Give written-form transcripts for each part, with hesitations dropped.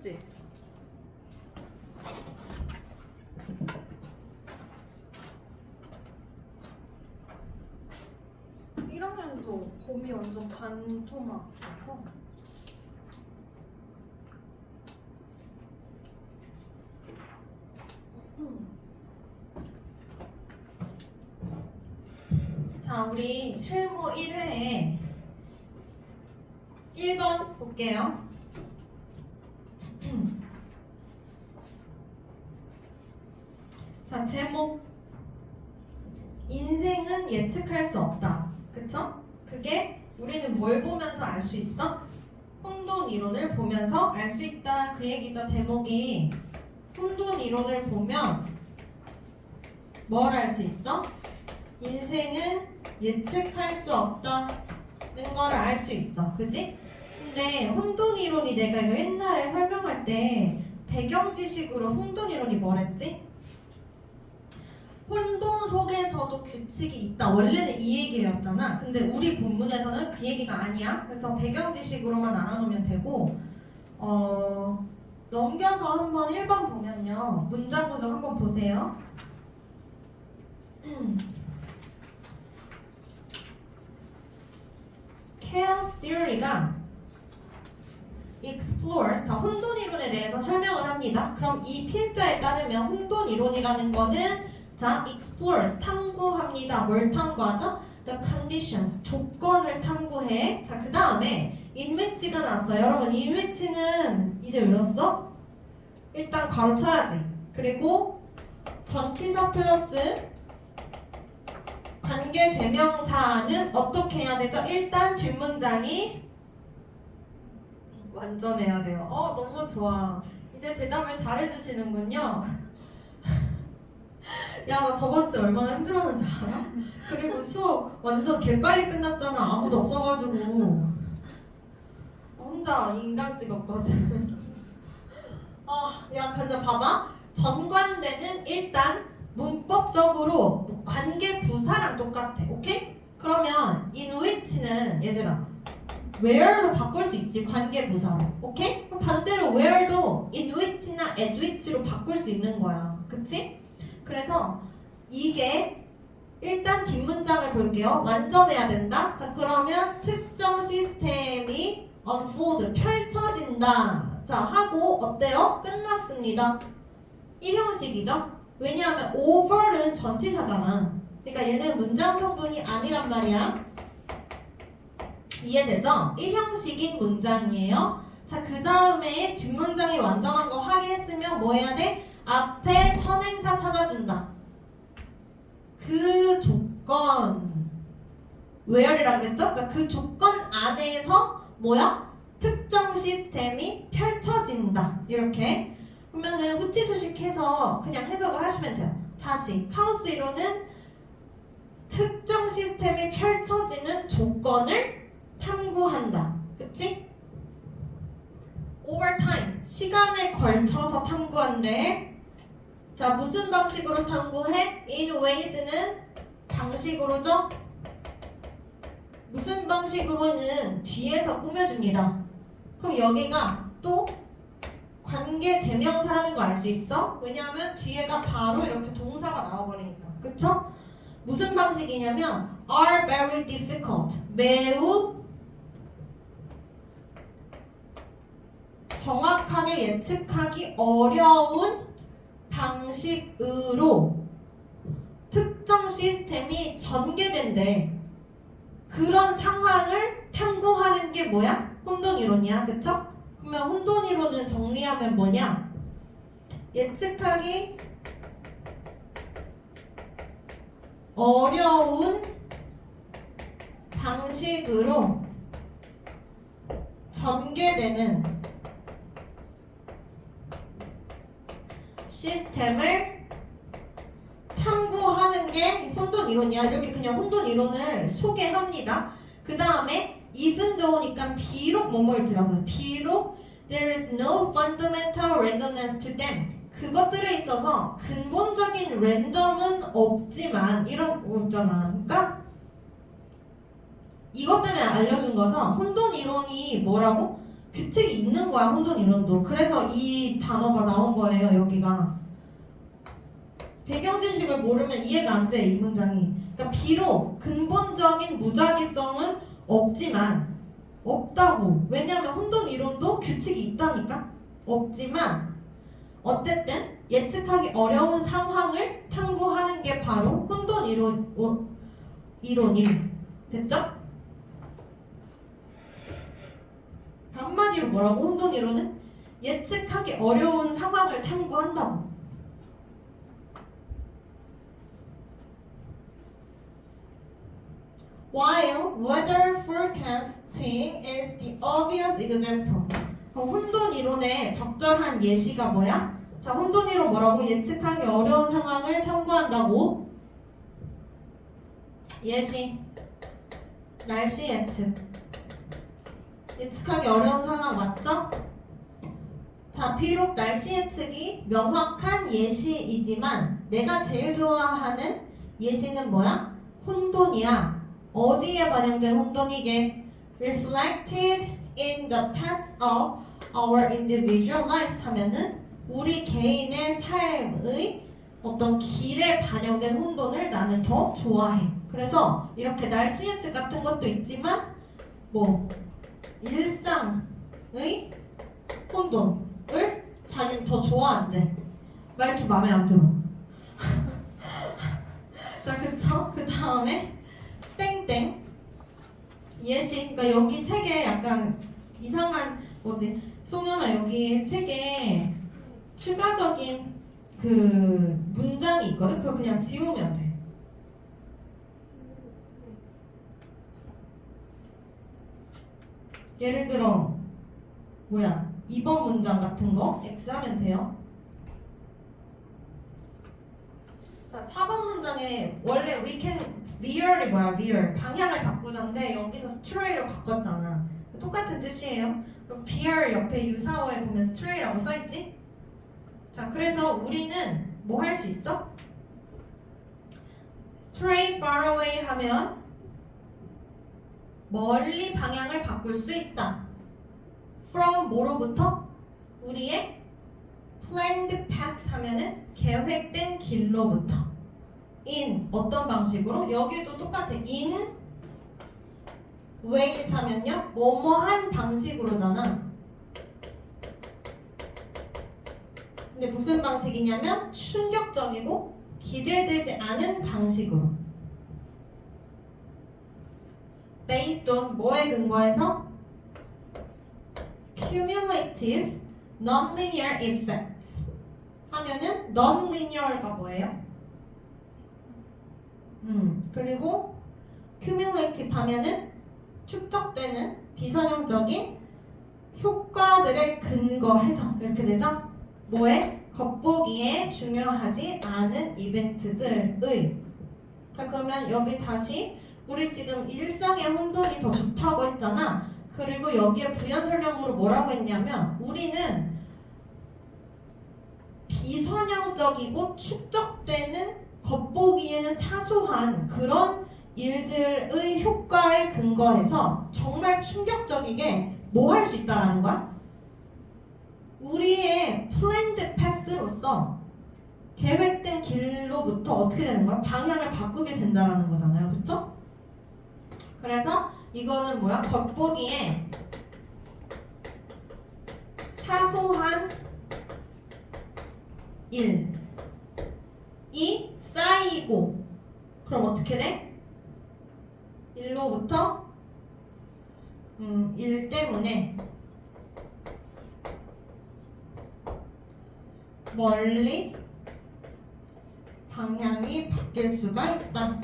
그치? 1학년도 봄이 완전 반토막이었어. 자, 우리 실무 1회에 1번 볼게요. 자, 제목. 인생은 예측할 수 없다. 그쵸? 그게 우리는 뭘 보면서 알 수 있어? 혼돈 이론을 보면서 알 수 있다. 그 얘기죠. 제목이. 혼돈 이론을 보면 뭘 알 수 있어? 인생은 예측할 수 없다는 걸 알 수 있어. 그지? 근데 혼돈 이론이 내가 이거 옛날에 설명할 때 배경 지식으로 혼돈 이론이 뭐랬지? 혼돈 속에서도 규칙이 있다. 원래는 이 얘기였잖아. 근데 우리 본문에서는 그 얘기가 아니야. 그래서 배경 지식으로만 알아놓으면 되고 넘겨서 한번 1번 보면요. 문장 구조 한번 보세요. Chaos Theory가 explores, 자, 혼돈 이론에 대해서 설명을 합니다. 그럼 이 필자에 따르면 혼돈 이론이라는 거는 자, explores, 탐구합니다. 뭘 탐구하죠? The conditions, 조건을 탐구해. 자, 그 다음에 in which가 나왔어요. 여러분, in which는 이제 외웠어? 일단 괄호 쳐야지. 그리고 전치사 플러스 관계대명사는 어떻게 해야 되죠? 일단 뒷문장이 완전해야 돼요. 너무 좋아. 이제 대답을 잘해주시는군요. 야, 나 저번주 얼마나 힘들었는지 알아? 그리고 수업 완전 개빨리 끝났잖아. 아무도 없어가지고 혼자 인강 찍었거든. 야, 근데 봐봐. 전관대는 일단 문법적으로 관계 부사랑 똑같아. 오케이? 그러면 in which는 얘들아 where로 바꿀 수 있지. 관계 부사로. 오케이? 반대로 where도 in which나 at which로 바꿀 수 있는 거야. 그치? 그래서 이게 일단 뒷문장을 볼게요. 완전해야 된다. 자, 그러면 특정 시스템이 unfold, 펼쳐진다. 자, 하고 어때요? 끝났습니다. 1형식이죠. 왜냐하면 over는 전치사잖아. 그러니까 얘는 문장 성분이 아니란 말이야. 이해되죠? 1형식인 문장이에요. 자, 그 다음에 뒷문장이 완전한 거 확인했으면 뭐 해야 돼? 앞에 선행사 찾아준다. 그 조건 where이라고 했죠? 그러니까 그 조건 안에서 뭐야? 특정 시스템이 펼쳐진다. 이렇게 그러면은 후치수식해서 그냥 해석을 하시면 돼요. 다시 카오스 이론은 특정 시스템이 펼쳐지는 조건을 탐구한다. 그치? over time, 시간에 걸쳐서 탐구한대. 자, 무슨 방식으로 탐구해? in ways는 방식으로죠? 무슨 방식으로는 뒤에서 꾸며줍니다. 그럼 여기가 또 관계 대명사라는 거 알 수 있어? 왜냐하면 뒤에가 바로 이렇게 동사가 나와버리니까. 그쵸? 무슨 방식이냐면 are very difficult, 매우 정확하게 예측하기 어려운 방식으로 특정 시스템이 전개된대. 그런 상황을 탐구하는 게 뭐야? 혼돈 이론이야. 그쵸? 그러면 혼돈 이론을 정리하면 뭐냐? 예측하기 어려운 방식으로 전개되는 시스템을 탐구하는 게 혼돈 이론이야. 이렇게 그냥 혼돈 이론을 소개합니다. 그 다음에 even though니까 비록 뭐뭐일지라도 비록 there is no fundamental randomness to them. 그것들에 있어서 근본적인 랜덤은 없지만 이런 거 있잖아. 그러니까 이것 때문에 알려준 거죠. 혼돈 이론이 뭐라고? 규칙이 있는 거야, 혼돈 이론도. 그래서 이 단어가 나온 거예요, 여기가. 배경 지식을 모르면 이해가 안 돼, 이 문장이. 그러니까 비록 근본적인 무작위성은 없지만, 없다고. 왜냐면 혼돈 이론도 규칙이 있다니까? 없지만, 어쨌든 예측하기 어려운 상황을 탐구하는 게 바로 혼돈 이론임. 됐죠? 한마디로 뭐라고? 혼돈 이론은 예측하기 어려운 상황을 탐구한다고. While weather forecasting is the obvious example. 혼돈 이론의 적절한 예시가 뭐야? 자, 혼돈 이론 뭐라고? 예측하기 어려운 상황을 탐구한다고. 예시. 날씨 예측. 예측하기 어려운 상황 맞죠? 자, 비록 날씨 예측이 명확한 예시이지만 내가 제일 좋아하는 예시는 뭐야? 혼돈이야. 어디에 반영된 혼돈이게? Reflected in the paths of our individual lives 하면은 우리 개인의 삶의 어떤 길에 반영된 혼돈을 나는 더 좋아해. 그래서 이렇게 날씨 예측 같은 것도 있지만 뭐 일상의 혼돈을 자기는 더 좋아한대. 말투 마음에 안 들어. 자, 그쵸? 그 다음에 땡땡 예시. 그러니까 여기 책에 약간 이상한 뭐지? 송현아, 여기 책에 추가적인 그 문장이 있거든? 그거 그냥 지우면 돼. 예를 들어 뭐야? 2번 문장 같은 거 X하면 돼요. 자, 4번 문장에 원래 we can veer이 뭐야? veer 방향을 바꾸던데 여기서 stray로 바꿨잖아. 똑같은 뜻이에요. veer 옆에 유사어에 보면 stray라고 써있지? 자, 그래서 우리는 뭐 할 수 있어? stray far away 하면 멀리 방향을 바꿀 수 있다. from 뭐로부터? 우리의 planned path 하면은 계획된 길로부터. in 어떤 방식으로? 여기도 똑같아. in ways 하면요 뭐뭐한 방식으로잖아. 근데 무슨 방식이냐면 충격적이고 기대되지 않은 방식으로. based on 뭐에 근거해서? cumulative nonlinear effects 하면은 nonlinear가 뭐예요? 그리고 cumulative 하면은 축적되는 비선형적인 효과들에 근거해서 이렇게 되죠? 뭐에? 겉보기에 중요하지 않은 이벤트들의. 자, 그러면 여기 다시 우리 지금 일상의 혼돈이 더 좋다고 했잖아. 그리고 여기에 부연 설명으로 뭐라고 했냐면 우리는 비선형적이고 축적되는 겉보기에는 사소한 그런 일들의 효과에 근거해서 정말 충격적이게 뭐 할 수 있다라는 거야? 우리의 planned path로서 계획된 길로부터 어떻게 되는 거야? 방향을 바꾸게 된다라는 거잖아요. 그쵸? 그래서 이거는 뭐야? 겉보기에 사소한 일이 쌓이고 그럼 어떻게 돼? 일로부터 일 때문에 멀리 방향이 바뀔 수가 있다.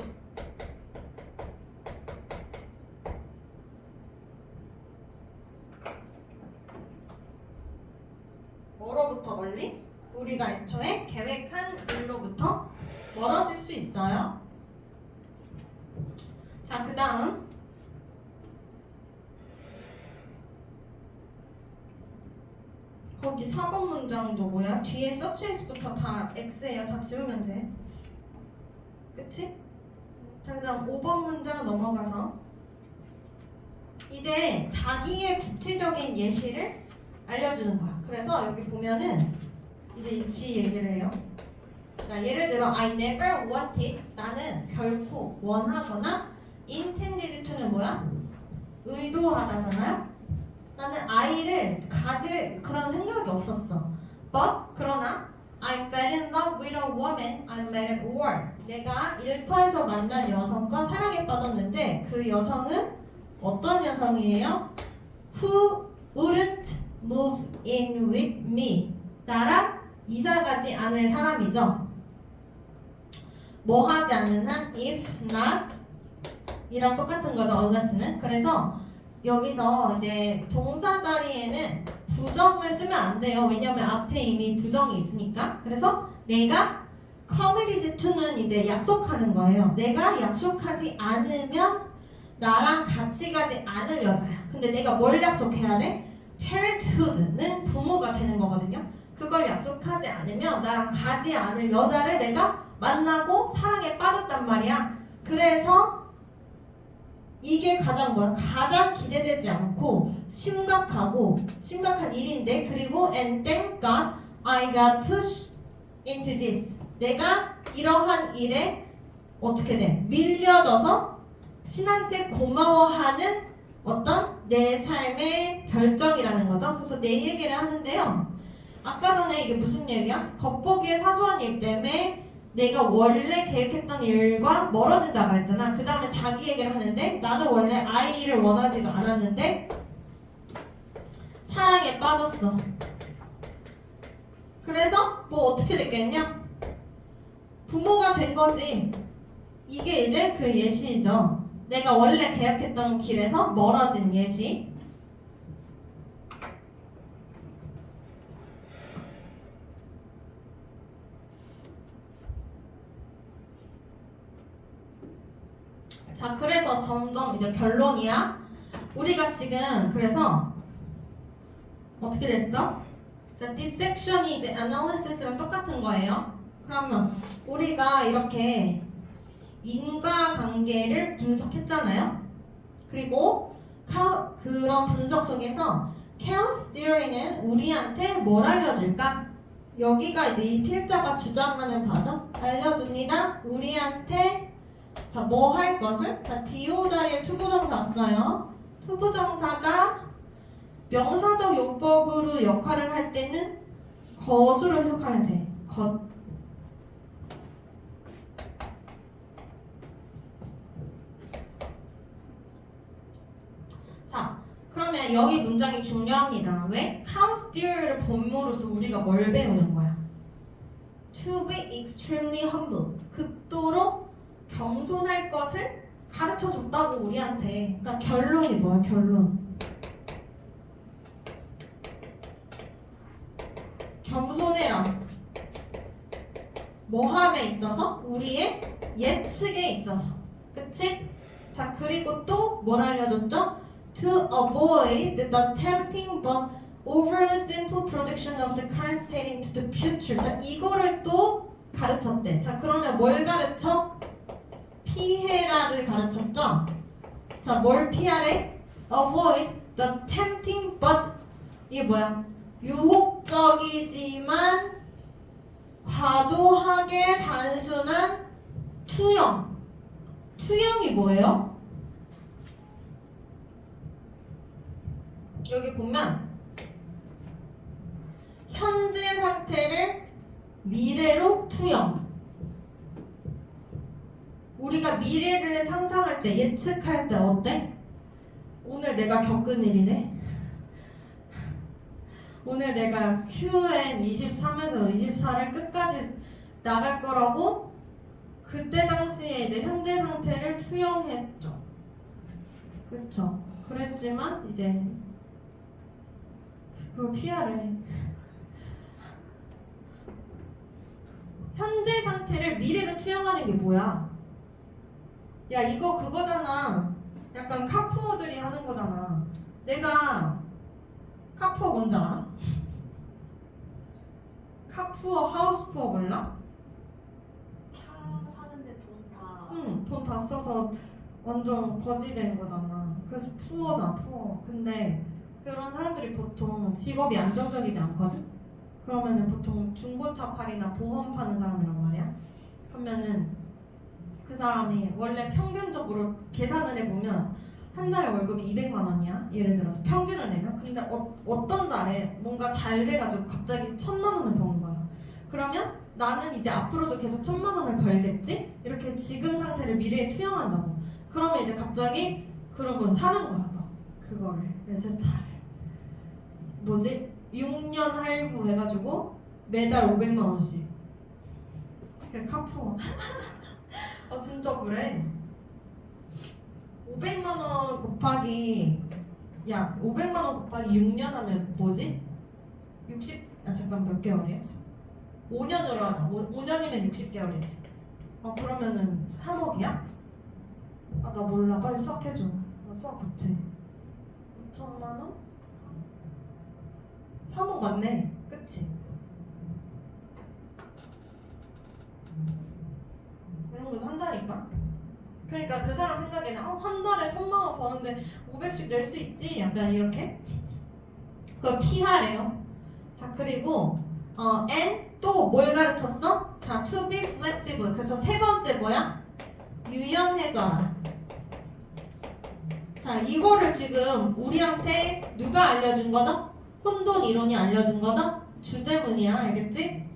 뭐로부터 멀리? 우리가 애초에 계획한 일로부터 멀어질 수 있어요. 자, 그 다음 거기 4번 문장도 뭐야? 뒤에 서치에서부터 다 X예요. 다 지우면 돼. 그치? 자, 그 다음 5번 문장 넘어가서 이제 자기의 구체적인 예시를 알려주는 거야. 그래서 여기 보면은 이제 이치 얘기를 해요. 자, 예를 들어 I never wanted, 나는 결코 원하거나 intended to는 뭐야? 의도하다잖아요. 나는 아이를 가질 그런 생각이 없었어. But 그러나 I fell in love with a woman I met at work. 내가 일터에서 만난 여성과 사랑에 빠졌는데 그 여성은 어떤 여성이에요? Who wouldn't move in with me. 나랑 이사 가지 않을 사람이죠. 뭐 하지 않는 한 if not 이랑 똑같은 거죠. unless는. 그래서 여기서 이제 동사 자리에는 부정을 쓰면 안 돼요. 왜냐면 앞에 이미 부정이 있으니까. 그래서 내가 committed to는 이제 약속하는 거예요. 내가 약속하지 않으면 나랑 같이 가지 않을 여자야. 근데 내가 뭘 약속해야 돼? parenthood는 부모가 되는 거거든요. 그걸 약속하지 않으면 나랑 가지 않을 여자를 내가 만나고 사랑에 빠졌단 말이야. 그래서 이게 가장 뭐야? 가장 기대되지 않고 심각한 일인데 그리고 and thank God I got pushed into this. 내가 이러한 일에 어떻게 돼? 밀려져서 신한테 고마워하는 어떤 내 삶의 결정이라는 거죠. 그래서 내 얘기를 하는데요. 아까 전에 이게 무슨 얘기야? 겉보기에 사소한 일 때문에 내가 원래 계획했던 일과 멀어진다 그랬잖아. 그 다음에 자기 얘기를 하는데 나는 원래 아이를 원하지가 않았는데 사랑에 빠졌어. 그래서 뭐 어떻게 됐겠냐? 부모가 된 거지. 이게 이제 그 예시죠. 내가 원래 계획했던 길에서 멀어진 예시. 자, 그래서 점점 이제 결론이야. 우리가 지금 그래서 어떻게 됐어? 자, dissection이 이제 analysis랑 똑같은 거예요. 그러면 우리가 이렇게 인과관계를 분석했잖아요. 그리고 그런 분석 속에서 chaos theory는 우리한테 뭘 알려줄까? 여기가 이제 이 필자가 주장하는 바죠. 알려줍니다. 우리한테 자, 뭐 할 것을? 자, do 자리에 투부정사 써요. 투부정사가 명사적 용법으로 역할을 할 때는 것으로 해석하면 돼. 것. 자, 그러면 여기 문장이 중요합니다. 왜? Counts dear를 본모로서 우리가 뭘 배우는 거야? To be extremely humble. 극도로 겸손할 것을 가르쳐 줬다고 우리한테. 그러니까 결론이 뭐야? 결론. 겸손해라. 뭐함에 있어서? 우리의 예측에 있어서. 그치? 자, 그리고 또 뭘 알려줬죠? To avoid the tempting but overly simple projection of the current state into the future. 자, 이거를 또 가르쳤대. 자, 그러면 뭘 가르쳐? 피해라를 가르쳤죠? 자, 뭘 피하래? Avoid the tempting but 이게 뭐야? 유혹적이지만 과도하게 단순한 투영. 투영이 뭐예요? 여기 보면 현재 상태를 미래로 투영. 우리가 미래를 상상할 때, 예측할 때 어때? 오늘 내가 겪은 일이네. 오늘 내가 QN23에서 24를 끝까지 나갈 거라고 그때 당시에 이제 현재 상태를 투영했죠. 그쵸? 그랬지만 이제 그거 피하래. 현재 상태를 미래로 투영하는 게 뭐야? 야, 이거 그거잖아. 약간 카푸어들이 하는 거잖아. 내가 카푸어 뭔지 알아? 카푸어, 하우스푸어 몰라? 차 사는데 돈 다. 응, 돈 다 써서 완전 거지 되는 거잖아. 그래서 푸어잖아, 푸어. 근데 그런 사람들이 보통 직업이 안정적이지 않거든? 그러면은 보통 중고차 팔이나 보험 파는 사람이란 말이야. 그러면은 그 사람이 원래 평균적으로 계산을 해보면 한 달에 월급이 200만 원이야. 예를 들어서 평균을 내면. 근데 어떤 달에 뭔가 잘 돼가지고 갑자기 1000만 원을 버는 거야. 그러면 나는 이제 앞으로도 계속 1000만 원을 벌겠지? 이렇게 지금 상태를 미래에 투영한다고. 그러면 이제 갑자기 그러고 사는 거야. 막 그거를. 이제 잘 뭐지? 6년 할부 해가지고 매달 500만 원씩. 그냥 카푸어. 진짜 그래. 500만 원 곱하기 500만 원 곱하기 6년 하면 뭐지? 60 잠깐 몇 개월이야? 5년으로 하자. 5년이면 60개월이지. 그러면은 3억이야? 나 몰라. 빨리 수학해줘. 나 수학 못해. 5천만 원? 3억 맞네. 그치? 이런 거 산다니까? 그러니까 그 사람 생각에는 한 달에 1000만 원 버는데 500씩 낼 수 있지? 약간 이렇게. 그걸 피하래요. 자, 그리고 and 또 뭘 가르쳤어? 자, to be flexible. 그래서 세 번째 뭐야? 유연해져라. 자, 이거를 지금 우리한테 누가 알려준 거죠? 혼돈 이론이 알려준 거죠? 주제문이야. 알겠지?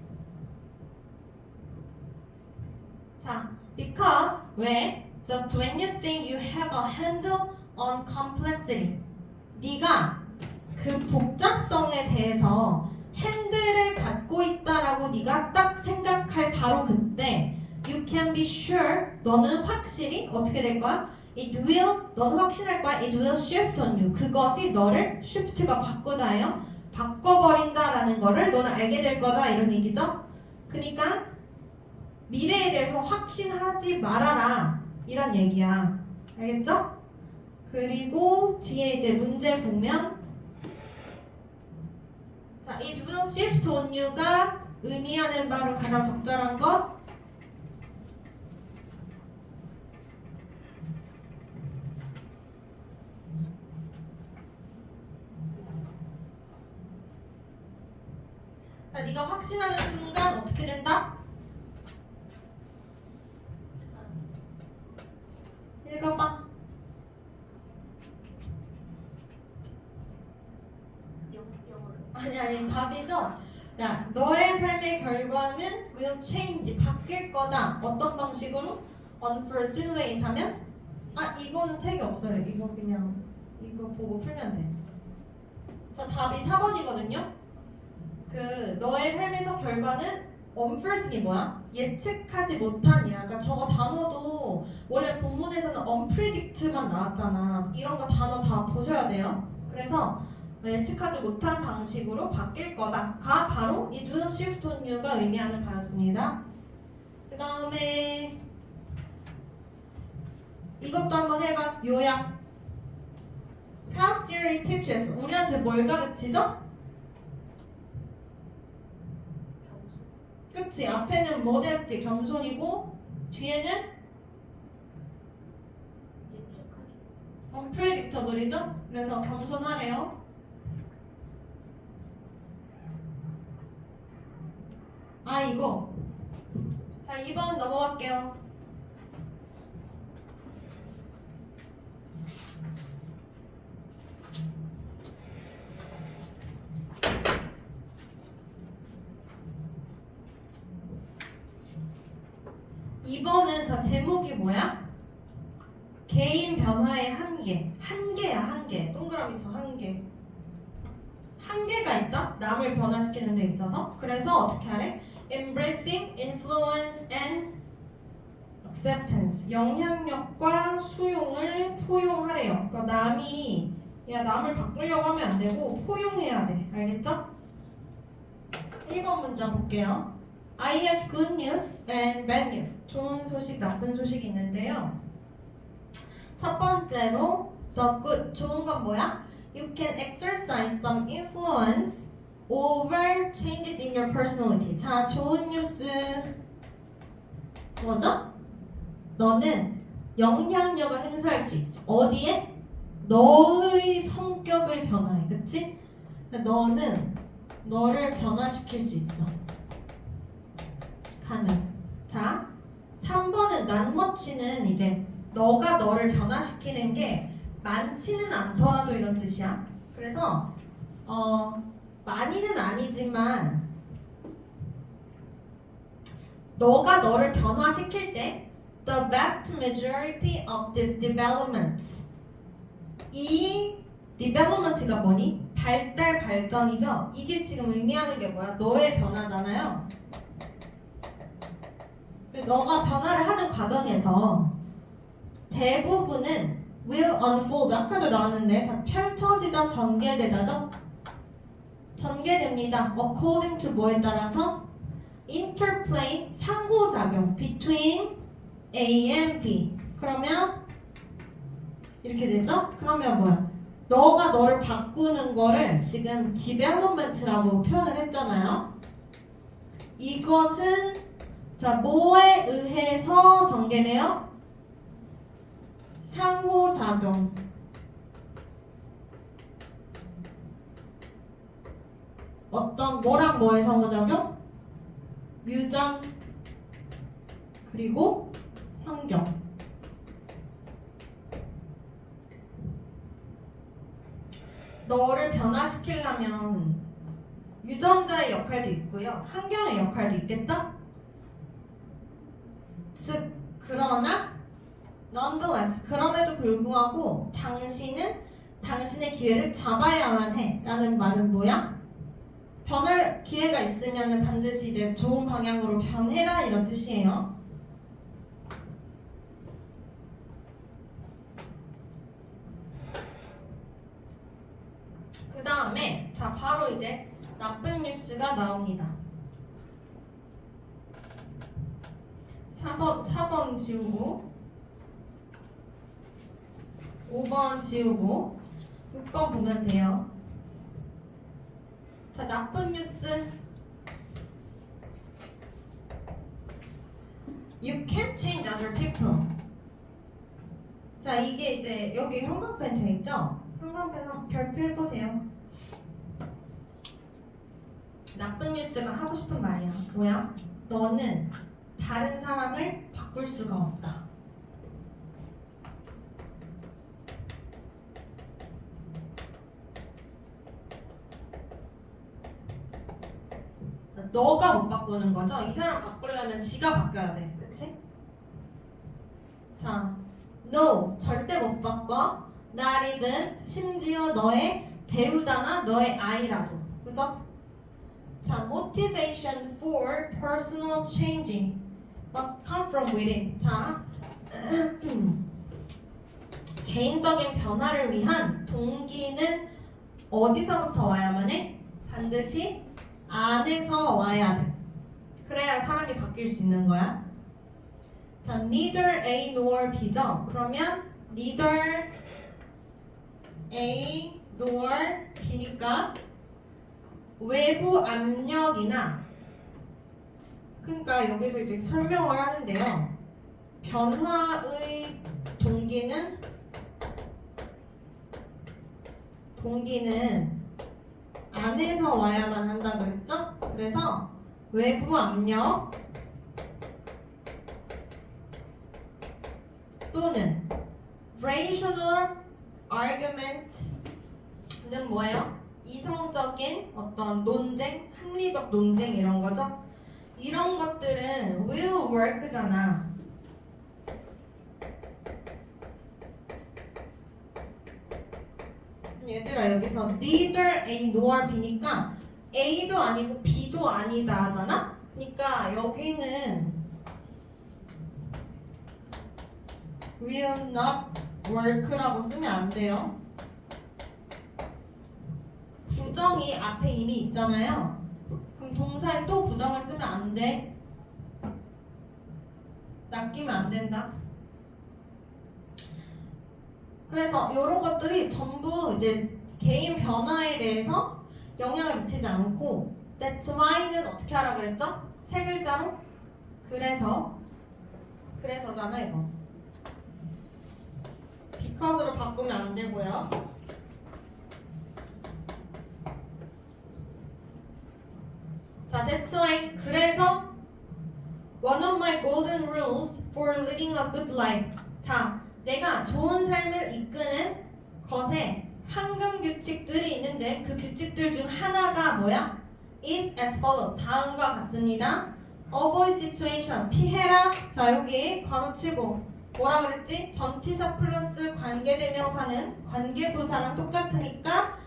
자, because 왜? Just when you think you have a handle on complexity. 네가 그 복잡성에 대해서 핸들을 갖고 있다라고 네가 딱 생각할 바로 그때 you can be sure 너는 확실히 어떻게 될 거야? It will 너는 확신할 거야. It will shift on you. 그것이 너를 shift가 바꾸다예요. 바꿔버린다라는 거를 너는 알게 될 거다 이런 얘기죠. 그러니까 미래에 대해서 확신하지 말아라 이런 얘기야. 알겠죠? 그리고 뒤에 이제 문제 보면 자, it will shift on you가 의미하는 바로 가장 적절한 것 자, 네가 확신하는 순간 어떻게 된다? 읽어봐. 아니 답이죠? 야, 너의 삶의 결과는 will change 바뀔 거다. 어떤 방식으로? unforeseen ways 하면 이거는 책이 없어요. 이거 그냥 이거 보고 풀면 돼. 자, 답이 4번이거든요. 그 너의 삶에서 결과는 unforeseen이 뭐야? 예측하지 못한이야. 그러니까 저거 단어도 원래 본문에서는 unpredict만 나왔잖아. 이런 거 단어 다 보셔야 돼요. 그래서 예측하지 못한 방식으로 바뀔 거다가 바로 it will shift on you가 의미하는 바였습니다. 그 다음에 이것도 한번 해봐. 요약. Class theory teaches 우리한테 뭘 가르치죠? 그치? 앞에는 modesty 겸손이고 뒤에는 unpredictable이죠? 그래서 겸손하래요. 이거 자 2번 넘어갈게요. 이번은 자 제목이 뭐야? 개인 변화의 한계. 한계야 한계. 동그라미 쳐 한계. 한계가 있다? 남을 변화시키는 데 있어서. 그래서 어떻게 하래? Embracing influence and acceptance. 영향력과 수용을 포용하래요. 그러니까 남을 바꾸려고 하면 안 되고 포용해야 돼. 알겠죠? 1번 문장 볼게요. I have good news and bad news. 좋은 소식, 나쁜 소식이 있는데요. 첫 번째로 the good. 좋은 건 뭐야? You can exercise some influence over changes in your personality. 자, 좋은 뉴스 뭐죠? 너는 영향력을 행사할 수 있어. 어디에? 너의 성격을 변화해. 그치? 너는 너를 변화시킬 수 있어. 가능. 자, 3번은 not much는 이제 너가 너를 변화시키는 게 많지는 않더라도 이런 뜻이야. 그래서 많이는 아니지만 너가 너를 변화시킬 때 the vast majority of this development 이 development가 뭐니? 발달, 발전이죠? 이게 지금 의미하는 게 뭐야? 너의 변화잖아요. 너가 변화를 하는 과정에서 대부분은 will unfold 아까도 나왔는데 자, 펼쳐지다, 전개되다죠? 전개됩니다. according to 뭐에 따라서? interplay, 상호작용 between A and B 그러면 이렇게 되죠? 그러면 뭐야? 너가 너를 바꾸는 거를 지금 development라고 표현을 했잖아요. 이것은 자 뭐에 의해서 전개돼요? 상호작용. 어떤 뭐랑 뭐의 상호작용? 유전 그리고 환경. 너를 변화시키려면 유전자의 역할도 있고요. 환경의 역할도 있겠죠? 즉, 그러나 nonetheless, 그럼에도 불구하고 당신은 당신의 기회를 잡아야만 해 라는 말은 뭐야? 변할 기회가 있으면 반드시 이제 좋은 방향으로 변해라 이런 뜻이에요. 그 다음에 자 바로 이제 나쁜 뉴스가 나옵니다. 4번 지우고 5번 지우고 6번 보면 돼요. 자 나쁜 뉴스 You can't change other people. 자 이게 이제 여기 형광펜 돼 있죠? 형광펜 별표 해보세요. 나쁜 뉴스가 하고 싶은 말이야. 뭐야? 너는 다른 사람을 바꿀 수가 없다. 너가 못 바꾸는 거죠? 이 사람 바꾸려면 지가 바뀌어야 돼. 그치? 자, no. 절대 못 바꿔. Not even. 심지어 너의 배우자나 너의 아이라도. 그죠? 자, motivation for personal change must come from within. 자, 개인적인 변화를 위한 동기는 어디서부터 와야만 해? 반드시 안에서 와야 돼. 그래야 사람이 바뀔 수 있는 거야. 자, neither A nor B죠. 그러면 neither A nor B니까 외부 압력이나 그러니까 여기서 이제 설명을 하는데요. 변화의 동기는 안에서 와야만 한다고 했죠? 그래서 외부 압력 또는 rational argument는 뭐예요? 이성적인 어떤 논쟁, 합리적 논쟁 이런 거죠? 이런 것들은 will work잖아. 얘들아 여기서 neither A nor B니까 A도 아니고 B도 아니다 하잖아? 그러니까 여기는 will not work라고 쓰면 안 돼요. 부정이 앞에 이미 있잖아요. 그럼 동사에 또 부정을 쓰면 안 돼. 낚이면 안 된다. 그래서 이런 것들이 전부 이제 개인 변화에 대해서 영향을 미치지 않고 That's why는 어떻게 하라 그랬죠? 세 글자로? 그래서잖아 이거. because로 바꾸면 안 되고요. 자, that's why. 그래서 one of my golden rules for living a good life. 자, 내가 좋은 삶을 이끄는 것에 황금 규칙들이 있는데 그 규칙들 중 하나가 뭐야? is as follows. 다음과 같습니다. avoid situation. 피해라. 자, 여기 괄호치고 뭐라 그랬지? 전치사 플러스 관계대명사는 관계부사랑 똑같으니까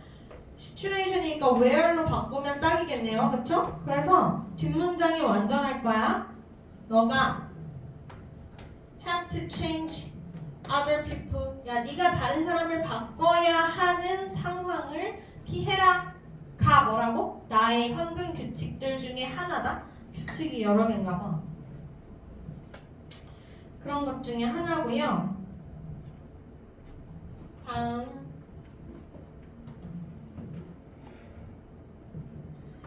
situation이니까 where로 바꾸면 딱이겠네요. 그렇죠? 그래서 뒷문장이 완전할 거야. 너가 have to change other people. 야, 네가 다른 사람을 바꿔야 하는 상황을 피해라. 가 뭐라고? 나의 황금 규칙들 중에 하나다. 규칙이 여러 개인가 봐. 그런 것 중에 하나고요. 다음.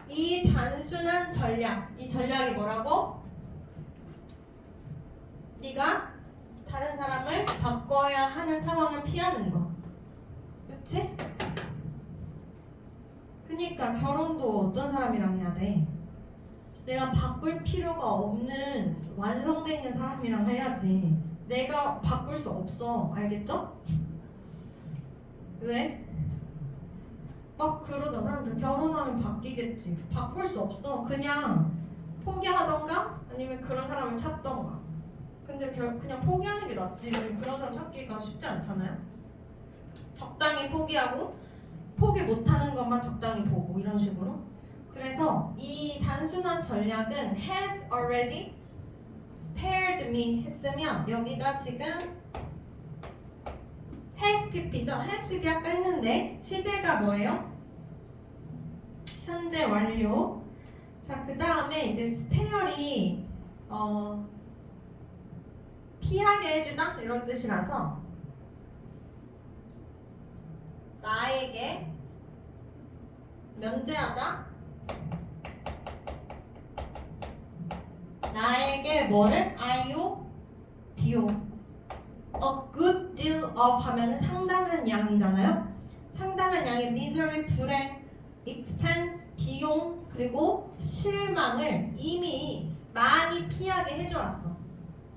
이 단순한 전략. 이 전략이 뭐라고? 네가 다른 사람을 바꿔야 하는 상황을 피하는 거. 그치? 그니까 결혼도 어떤 사람이랑 해야 돼? 내가 바꿀 필요가 없는 완성돼 있는 사람이랑 해야지. 내가 바꿀 수 없어. 알겠죠? 왜? 막 그러자. 사람들 결혼하면 바뀌겠지. 바꿀 수 없어. 그냥 포기하던가 아니면 그런 사람을 찾던가. 근데 그냥 포기하는 게 낫지. 그런 사람 찾기가 쉽지 않잖아요. 적당히 포기하고 포기 못하는 것만 적당히 보고 이런 식으로. 그래서 이 단순한 전략은 has already spared me 했으면 여기가 지금 has pp죠. has pp 아까 했는데 시제가 뭐예요? 현재 완료. 자, 그 다음에 이제 spare이 피하게 해주다 이런 뜻이라서 나에게 면제하다. 나에게 뭐를? 아이오 디오. A good deal of 하면 상당한 양이잖아요. 상당한 양의 misery, 불행, expense, 비용, 그리고 실망을 이미 많이 피하게 해주었어.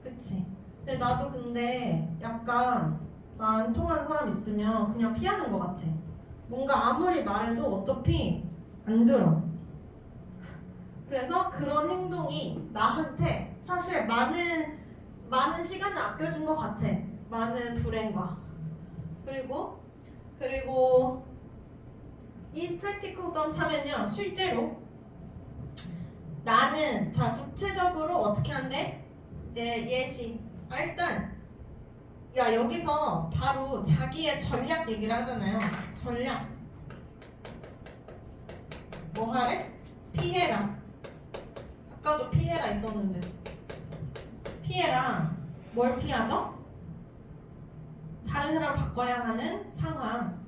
그치? 근데 나도 근데 약간 나랑 통하는 사람 있으면 그냥 피하는 것 같아. 뭔가 아무리 말해도 어차피 안 들어. 그래서 그런 행동이 나한테 사실 많은 시간을 아껴준 것 같아. 많은 불행과 그리고 이 practical terms 하면요, 실제로 나는 자 구체적으로 어떻게 한대? 이제 예시. 일단 야, 여기서 바로 자기의 전략 얘기를 하잖아요. 전략. 뭐 하래? 피해라. 아까도 피해라 있었는데. 피해라. 뭘 피하죠? 다른 사람을 바꿔야 하는 상황.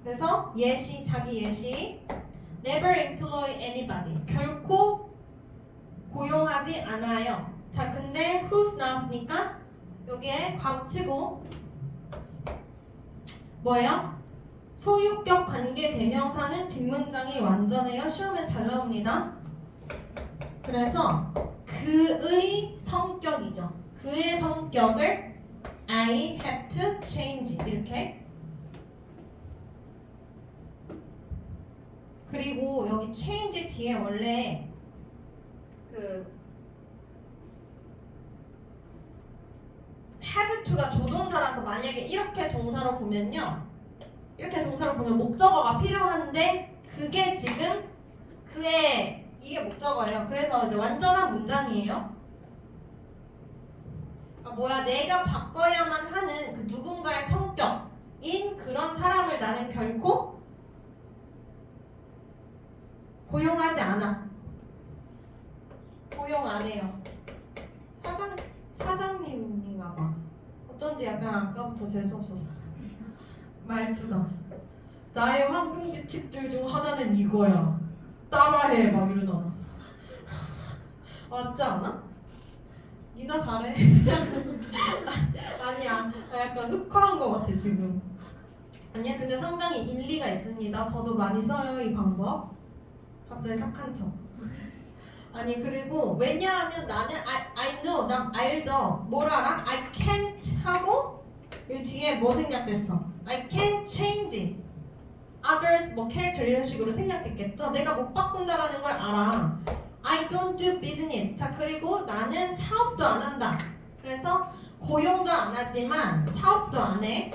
그래서 예시, 자기 예시. Never employ anybody. 결코 고용하지 않아요. 자, 근데 whose 나왔으니까 여기에 괄호치고 뭐예요? 소유격 관계 대명사는 뒷문장이 완전해요. 시험에 잘 나옵니다. 그래서 그의 성격이죠. 그의 성격을 I have to change 이렇게. 그리고 여기 change 뒤에 원래 have to가 조동사라서 만약에 이렇게 동사로 보면요, 이렇게 동사로 보면 목적어가 필요한데 그게 지금 이게 목적어예요. 그래서 이제 완전한 문장이에요. 내가 바꿔야만 하는 그 누군가의 성격인 그런 사람을 나는 결코 고용하지 않아. 고용 안 해요. 사장님인가 봐. 어쩐지 약간 아까부터 재수 없었어. 말투가. 나의 황금 규칙들 중 하나는 이거야. 따라해 막 이러잖아. 맞지 않아? 니나 잘해. 아니야. 약간 흑화한 것 같아 지금. 아니야. 근데 상당히 일리가 있습니다. 저도 많이 써요 이 방법. 갑자기 착한 척. 아니 그리고 왜냐하면 나는 I know 난 알죠. 뭘 알아? I can't 하고 이 뒤에 뭐 생략됐어? I can't change others 뭐 character 이런 식으로 생략됐겠죠. 내가 못 바꾼다라는 걸 알아. I don't do business. 자 그리고 나는 사업도 안 한다. 그래서 고용도 안 하지만 사업도 안 해.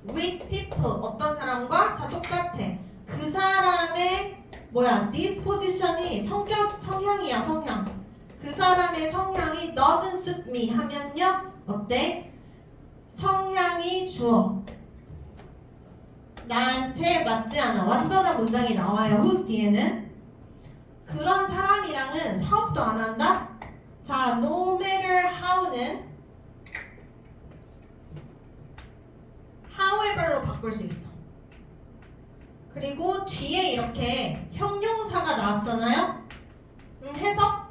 With people 어떤 사람과 자 똑같아. 그 사람의 뭐야 disposition이 성향이야 성향. 그 사람의 성향이 doesn't suit me 하면요 어때? 성향이 주어. 나한테 맞지 않아. 완전한 문장이 나와요. whose 뒤에는 그런 사람이랑은 사업도 안 한다. 자, no matter how는 however로 바꿀 수 있어. 그리고 뒤에 이렇게 형용사가 나왔잖아요. 해석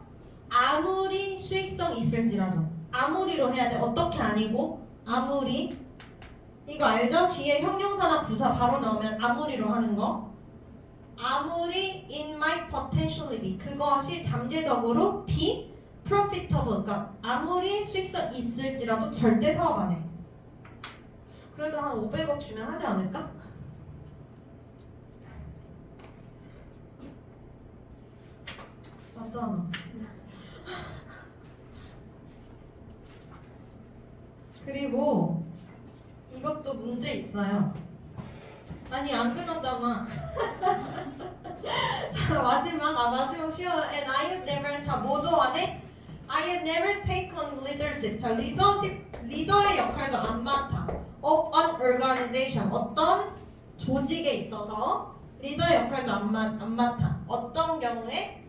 아무리 수익성이 있을지라도 아무리로 해야 돼. 어떻게 아니고 아무리 이거 알죠? 뒤에 형용사나 부사 바로 나오면 아무리로 하는 거. 아무리 in my potentiality 그것이 잠재적으로 be profitable 그러니까 아무리 수익성 있을지라도 절대 사업 안 해. 그래도 한 500억 주면 하지 않을까? 맞잖아. 그리고 이것도 문제 있어요. 아니 안 끊었잖아. 자 마지막 쉬워. And I have never 자 모두 안에 I have never taken leadership. 자 리더의 역할도 안 맡아. Of an organization 어떤 조직에 있어서 리더의 역할도 안 맡아. 어떤 경우에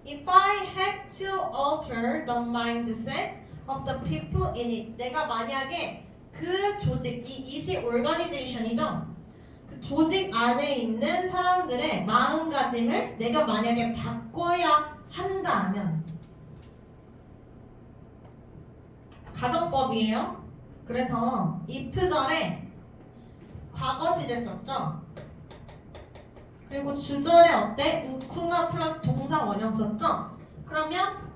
If I had to alter the mindset of the people in it 내가 만약에 그 조직 이시 organization이죠. 그 조직 안에 있는 사람들의 마음가짐을 내가 만약에 바꿔야 한다면 가정법이에요. 그래서 if절에 과거 시제 썼죠. 그리고 주절에 어때? 우쿠마 플러스 동사 원형 썼죠. 그러면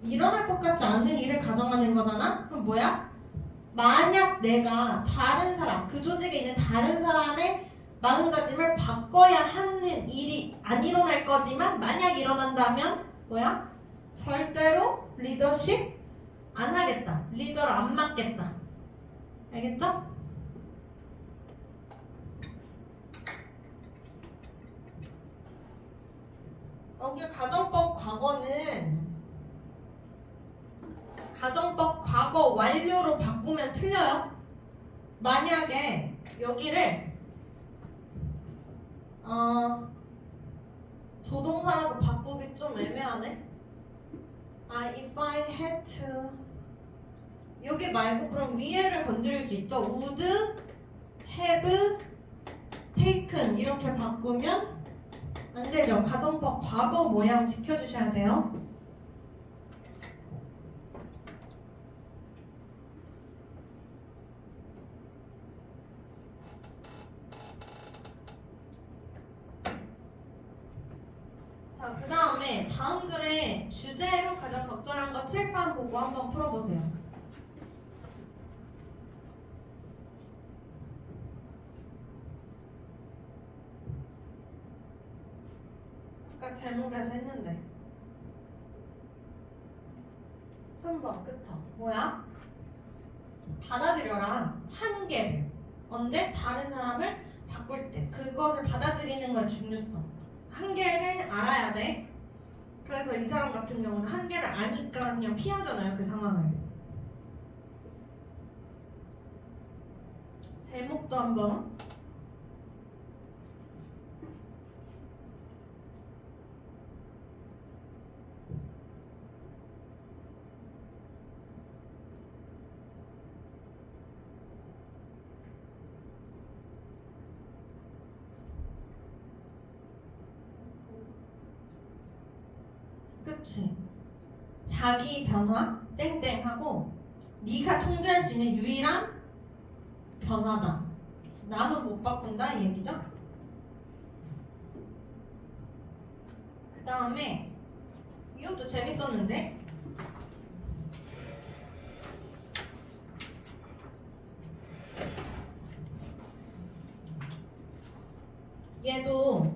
일어날 것 같지 않는 일을 가정하는 거잖아. 그럼 뭐야? 만약 내가 다른 사람, 그 조직에 있는 다른 사람의 마음가짐을 바꿔야 하는 일이 안 일어날 거지만 만약 일어난다면 뭐야? 절대로 리더십 안 하겠다. 리더를 안 맡겠다. 알겠죠? 여기 가정법 과거 완료로 바꾸면 틀려요. 만약에 여기를 조동사라서 바꾸기 좀 애매하네. if I had to 여기 말고 그럼 위에를 건드릴 수 있죠. would, have, taken 이렇게 바꾸면 안 되죠. 가정법 과거 모양 지켜주셔야 돼요. 자, 그 다음에 다음 글에 주제로 가장 적절한 거 칠판 보고 한번 풀어보세요. 아까 제목에서 했는데 3번 그쵸? 뭐야? 받아들여라 한계를 언제? 다른 사람을 바꿀 때 그것을 받아들이는 건 중요성 한계를 알아야 돼. 그래서 이 사람 같은 경우는 한계를 아니까 그냥 피하잖아요 그 상황을. 제목도 한번 그치? 자기 변화 땡땡하고 네가 통제할 수 있는 유일한 변화다. 남은 못 바꾼다 이 얘기죠. 그 다음에 이것도 재밌었는데 얘도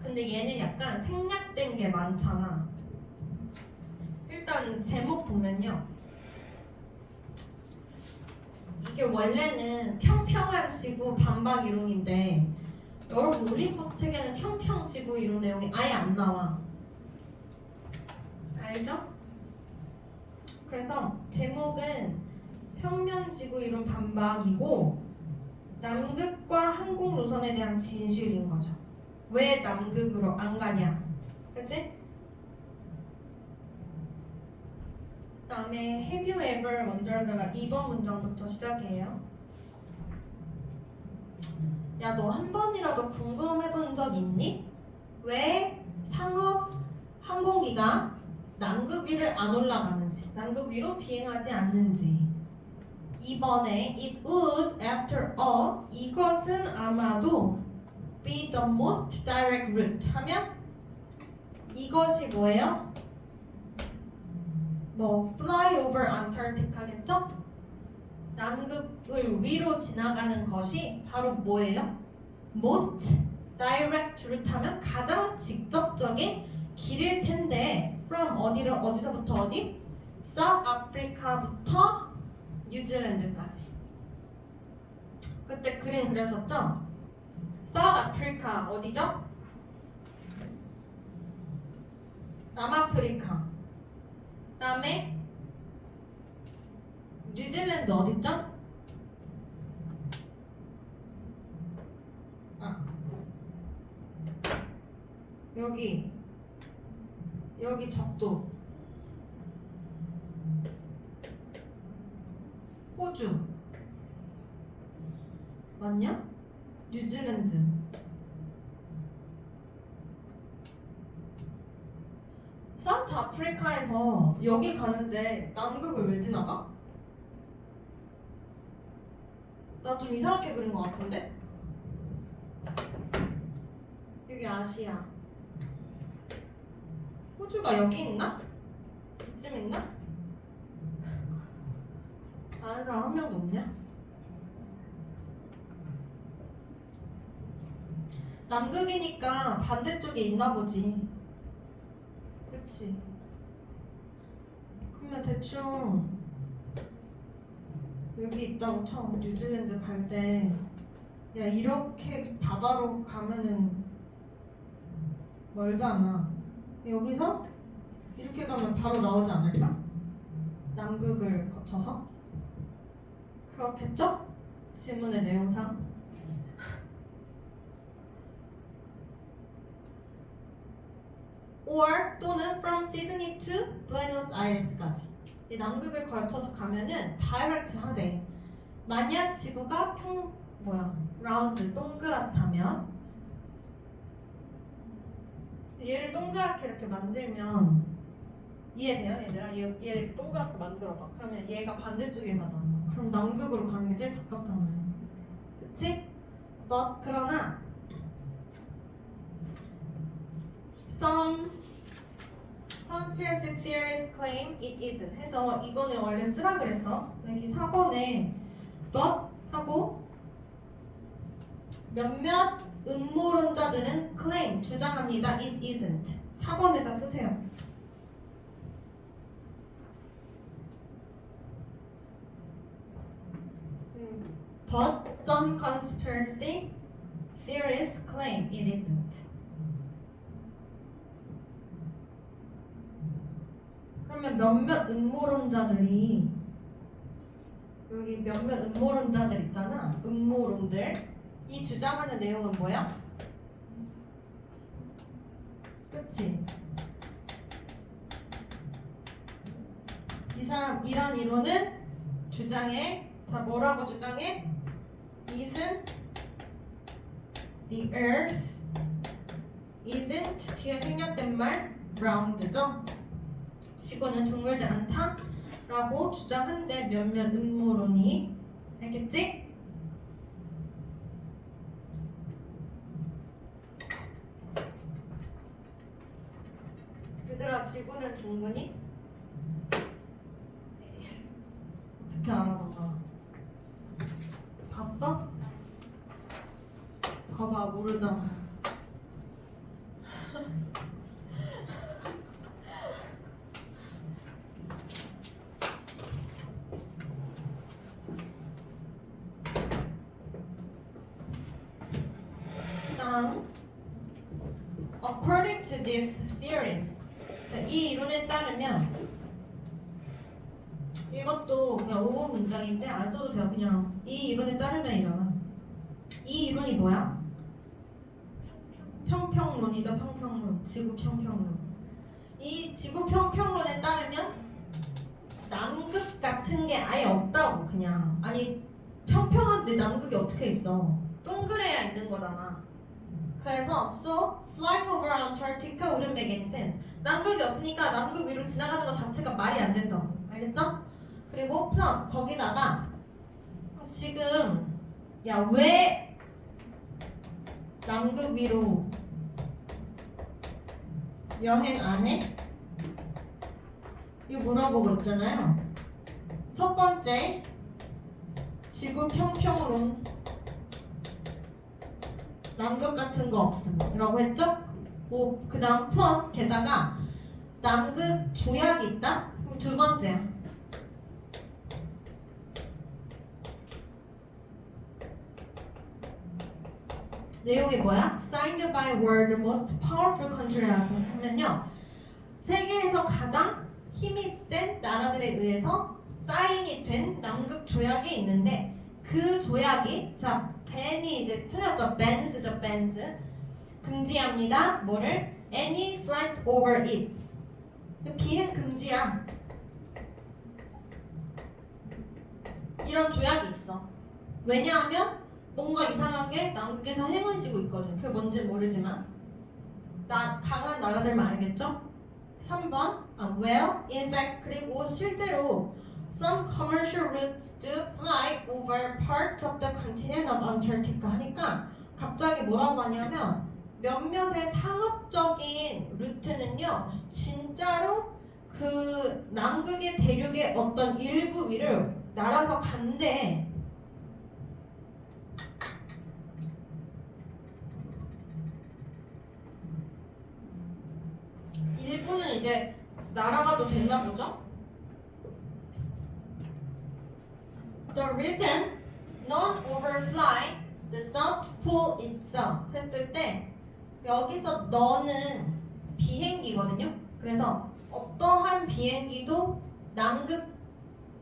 근데 얘는 약간 생략된 게 많잖아. 일단 제목 보면요. 이게 원래는 평평한 지구 반박 이론인데 여러분 올림퍼스 책에는 평평 지구 이론 내용이 아예 안 나와. 알죠? 그래서 제목은 평면 지구 이론 반박이고 남극과 항공 노선에 대한 진실인 거죠. 왜 남극으로 안 가냐? 그치? 그 다음에 Have you ever wondered가 2번 문장부터 시작해요. 야, 너 한 번이라도 궁금해본 적 있니? 왜 상업 항공기가 남극 위를 안 올라가는지, 남극 위로 비행하지 않는지. 2번에 It would, after all, 이것은 아마도 be the most direct route 하면 이것이 뭐예요? 뭐 fly over Antarctica겠죠? 남극을 위로 지나가는 것이 바로 뭐예요? most direct route 하면 가장 직접적인 길일 텐데 from 어디서부터 어디? South Africa부터 뉴질랜드까지. 그때 그림 그렸었죠? South Africa 어디죠? 남아프리카. 그다음에 뉴질랜드 어디죠? 여기 적도. 호주 맞냐? 뉴질랜드. 사우트 아프리카에서 여기 가는데 남극을 왜 지나가? 나 좀 이상하게 그린 것 같은데? 여기 아시아. 호주가 여기 있나? 이쯤 있나? 아는 사람 한 명도 없냐? 남극이니까 반대쪽에 있나 보지. 그치? 그러면 대충 여기 있다고 처음 뉴질랜드 갈 때 야 이렇게 바다로 가면은 멀잖아. 여기서 이렇게 가면 바로 나오지 않을까? 남극을 거쳐서? 그렇겠죠? 질문의 내용상. or 또는 from Sydney to Buenos Aires까지. 이 남극을 거쳐서 가면은 direct 하대. 만약 지구가 라운드 동그랗다면 얘를 동그랗게 이렇게 만들면 이해돼요 얘들아? 얘를 동그랗게 만들어봐. 그러면 얘가 반대쪽에 가잖아. 그럼 남극으로 가는 게 제일 가깝잖아요. 그치? 그러나 Some conspiracy theories claim it isn't. 해서 이거는 원래 쓰라 그랬어. 여기 4번에 but 하고 몇몇 음모론자들은 claim 주장합니다. It isn't. 4번에다 쓰세요. But some conspiracy theories claim it isn't. 그러면 몇몇 음모론자들이 여기 몇몇 음모론자들 있잖아. 음모론들. 이 주장하는 내용은 뭐야? 그치? 이 사람 이런 이론은 주장해. 자, 뭐라고 주장해? Isn't the earth isn't 뒤에 생략된 말 round죠? 지구는 둥글지 않다라고 주장한대 몇몇 음모론이. 알겠지? 얘들아, 지구는 둥근이? 어떻게 알아 너가? 봤어? 봐봐, 모르잖아. 다음, according to these theories, 자, 이 이론에 따르면 이것도 그냥 5분 문장인데 안 써도 돼요. 그냥 이 이론에 따르면이잖아. 이 이론이 뭐야? 평평론이죠. 평평론. 지구 평평론. 이 지구 평평론에 따르면 남극 같은 게 아예 없다고. 그냥 아니 평평한데 남극이 어떻게 있어? 동그래야 있는 거잖아. 그래서 so flying over Antarctica wouldn't make any sense. 남극이 없으니까 남극 위로 지나가는 것 자체가 말이 안 된다고. 알겠죠? 그리고 플러스 거기다가 지금 야 왜 남극 위로 여행 안 해? 이거 물어보고 있잖아요. 첫 번째 지구 평평론 남극 같은 거 없음이라고 했죠? 그 다음 플러스 게다가 남극 조약이 있다? 그럼 두 번째 내용이 뭐야? Signed by world most powerful country 하면요 세계에서 가장 힘이 센 나라들에 의해서 사인이 된 남극 조약이 있는데 그 조약이 자 벤이 이제 틀렸죠. 벤스죠. 벤스 금지합니다. 뭐를? Any flights over it 비행 금지야. 이런 조약이 있어. 왜냐하면 뭔가 이상하게 남극에서 행해지고 있거든. 그게 뭔지 모르지만 강한 나라들만 알겠죠? 3번 well, in fact 그리고 실제로 some commercial routes do fly over part of the continent of Antarctica 하니까 갑자기 뭐라고 하냐면 몇몇의 상업적인 루트는요 진짜로 그 남극의 대륙의 어떤 일부 위를 날아서 간대. 일부는 이제 날아가도 됐나 보죠? The reason non-overfly the South Pole itself 했을 때 여기서 너는 비행기거든요. 그래서 어떠한 비행기도 남극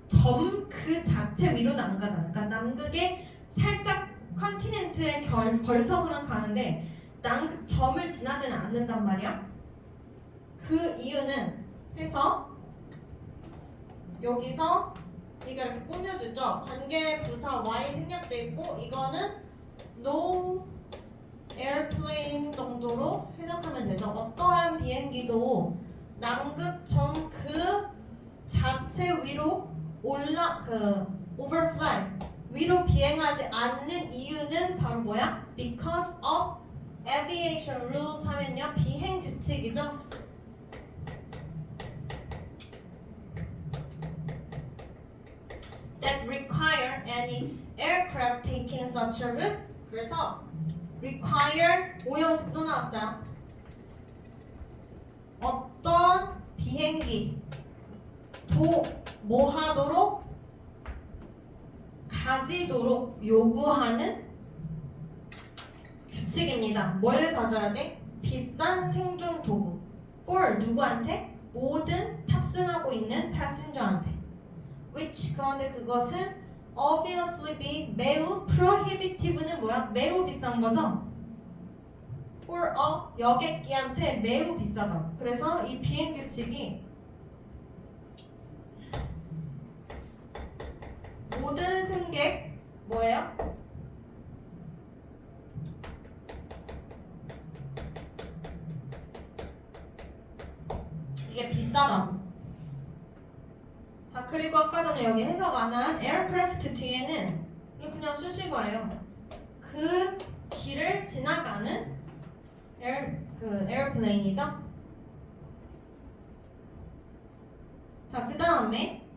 점 그 자체 위로는 안 가잖아. 그러니까 남극에 살짝 컨티넨트에 걸쳐서는 가는데 남극 점을 지나지는 않는단 말이야. 그 이유는 해서 여기서 이게 이렇게 꾸며주죠. 관계 부사 Y 생략돼 있고 이거는 no airplane 정도로 해석하면 되죠. 어떠한 비행기도 남극 점 그 자체 위로 overfly 위로 비행하지 않는 이유는 바로 뭐야? Because of aviation rules 하면요 비행 규칙이죠. That require any aircraft taking such a route. 그래서 require 오형식 또 나왔어요. 어떤 비행기 뭐 하도록 가지도록 요구하는 규칙입니다. 뭘 가져야 돼? 비싼 생존 도구. for 누구한테? 모든 탑승하고 있는 패신저한테. which 그런데 그것은 obviously be 매우 prohibitive는 뭐야? 매우 비싼 거죠? for a 여객기한테 매우 비싸다. 그래서 이 비행 규칙이 모든 승객 뭐예요? 이게 비싸다고. 그리고 아까 전에 여기 해석 안 한 aircraft 뒤에는 이거 그냥 수식어예요. 그 길을 지나가는 airplane이죠. 자, 그 다음에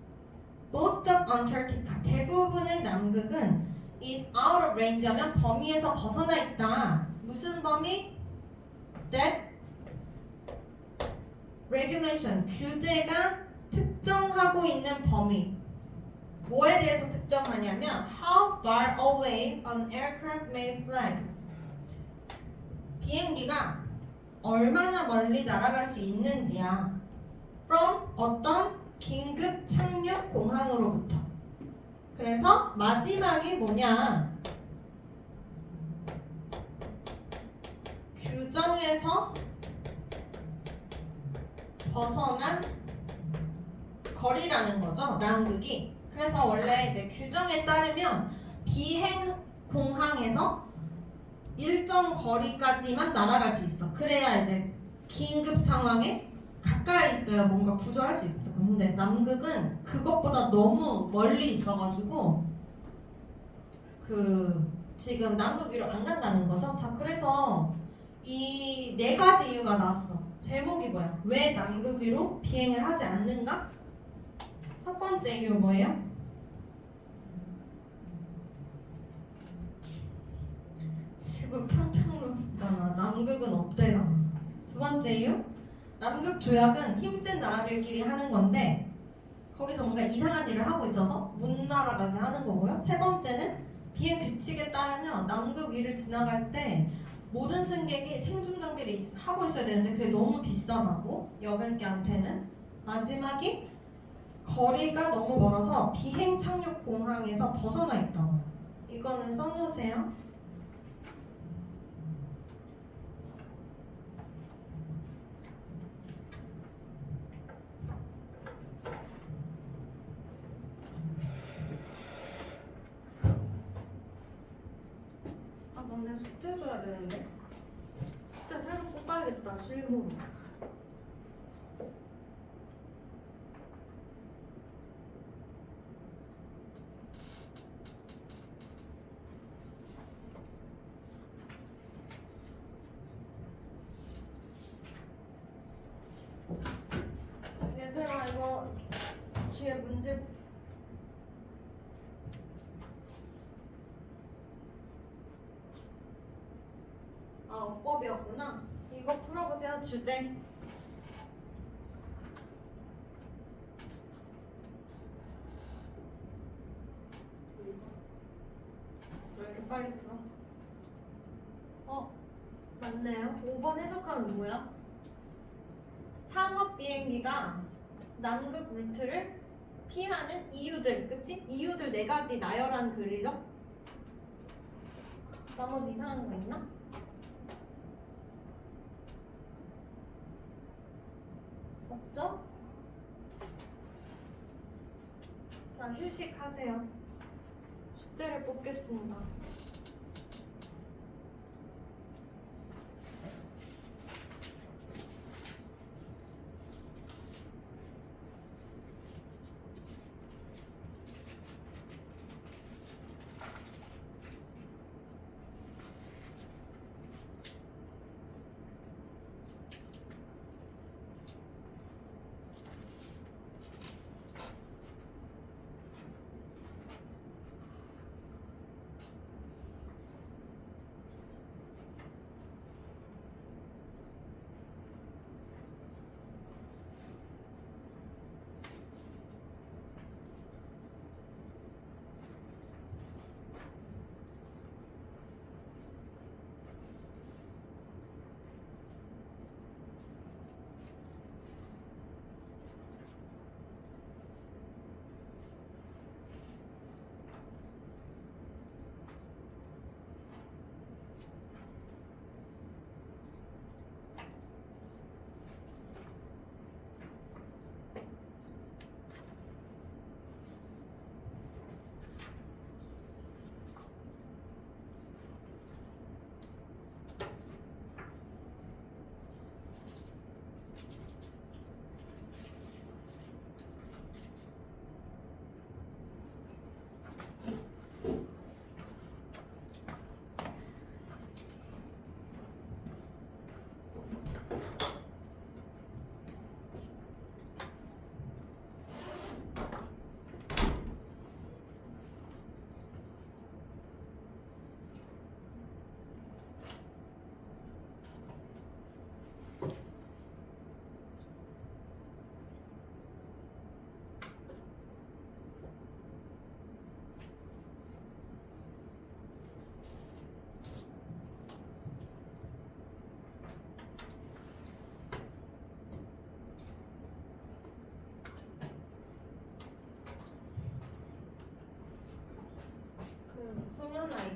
most of Antarctica 대부분의 남극은 is out of range 하면 범위에서 벗어나 있다. 무슨 범위? That regulation 규제가 특정하고 있는 범위. 뭐에 대해서 특정하냐면 how far away an aircraft may fly. 비행기가 얼마나 멀리 날아갈 수 있는지야. from 어떤 긴급 착륙 공항으로부터. 그래서 마지막이 뭐냐? 규정에서 벗어난 거리라는 거죠. 남극이. 그래서 원래 이제 규정에 따르면 비행 공항에서 일정 거리까지만 날아갈 수 있어. 그래야 이제 긴급 상황에 가까이 있어야 뭔가 구조할 수 있어. 근데 남극은 그것보다 너무 멀리 있어가지고 지금 남극 위로 안 간다는 거죠. 자, 그래서 이 네 가지 이유가 나왔어. 제목이 뭐야? 왜 남극 위로 비행을 하지 않는가? 첫 번째 이유 뭐예요? 지구 평평로잖아. 남극은 없대잖아. 두 번째 이유? 남극 조약은 힘센 나라들끼리 하는 건데 거기서 뭔가 이상한 일을 하고 있어서 못 날아가게 하는 거고요. 세 번째는 비행 규칙에 따르면 남극 위를 지나갈 때 모든 승객이 생존 장비를 하고 있어야 되는데 그게 너무 비싸다고 여객기한테는. 마지막이 거리가 너무 멀어서 비행 착륙 공항에서 벗어나 있다고요. 이거는 써놓으세요. 너네 숙제 줘야 되는데. 숙제 새로 뽑아야겠다. 실무. 얘들아 이거 뒤에 문제 어법이었구나. 이거 풀어보세요. 주제. 왜 이렇게 빨리 풀어? 맞네요. 5번 해석하면 뭐야? 상업 비행기가 남극 루트를 피하는 이유들, 그치? 이유들 네 가지 나열한 글이죠? 나머지 이상한 거 있나? 없죠? 자, 휴식하세요. 숙제를 뽑겠습니다.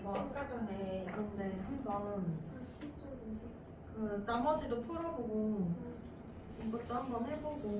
이거 아까 전에 이건데 한번 그 나머지도 풀어보고 이것도 한번 해보고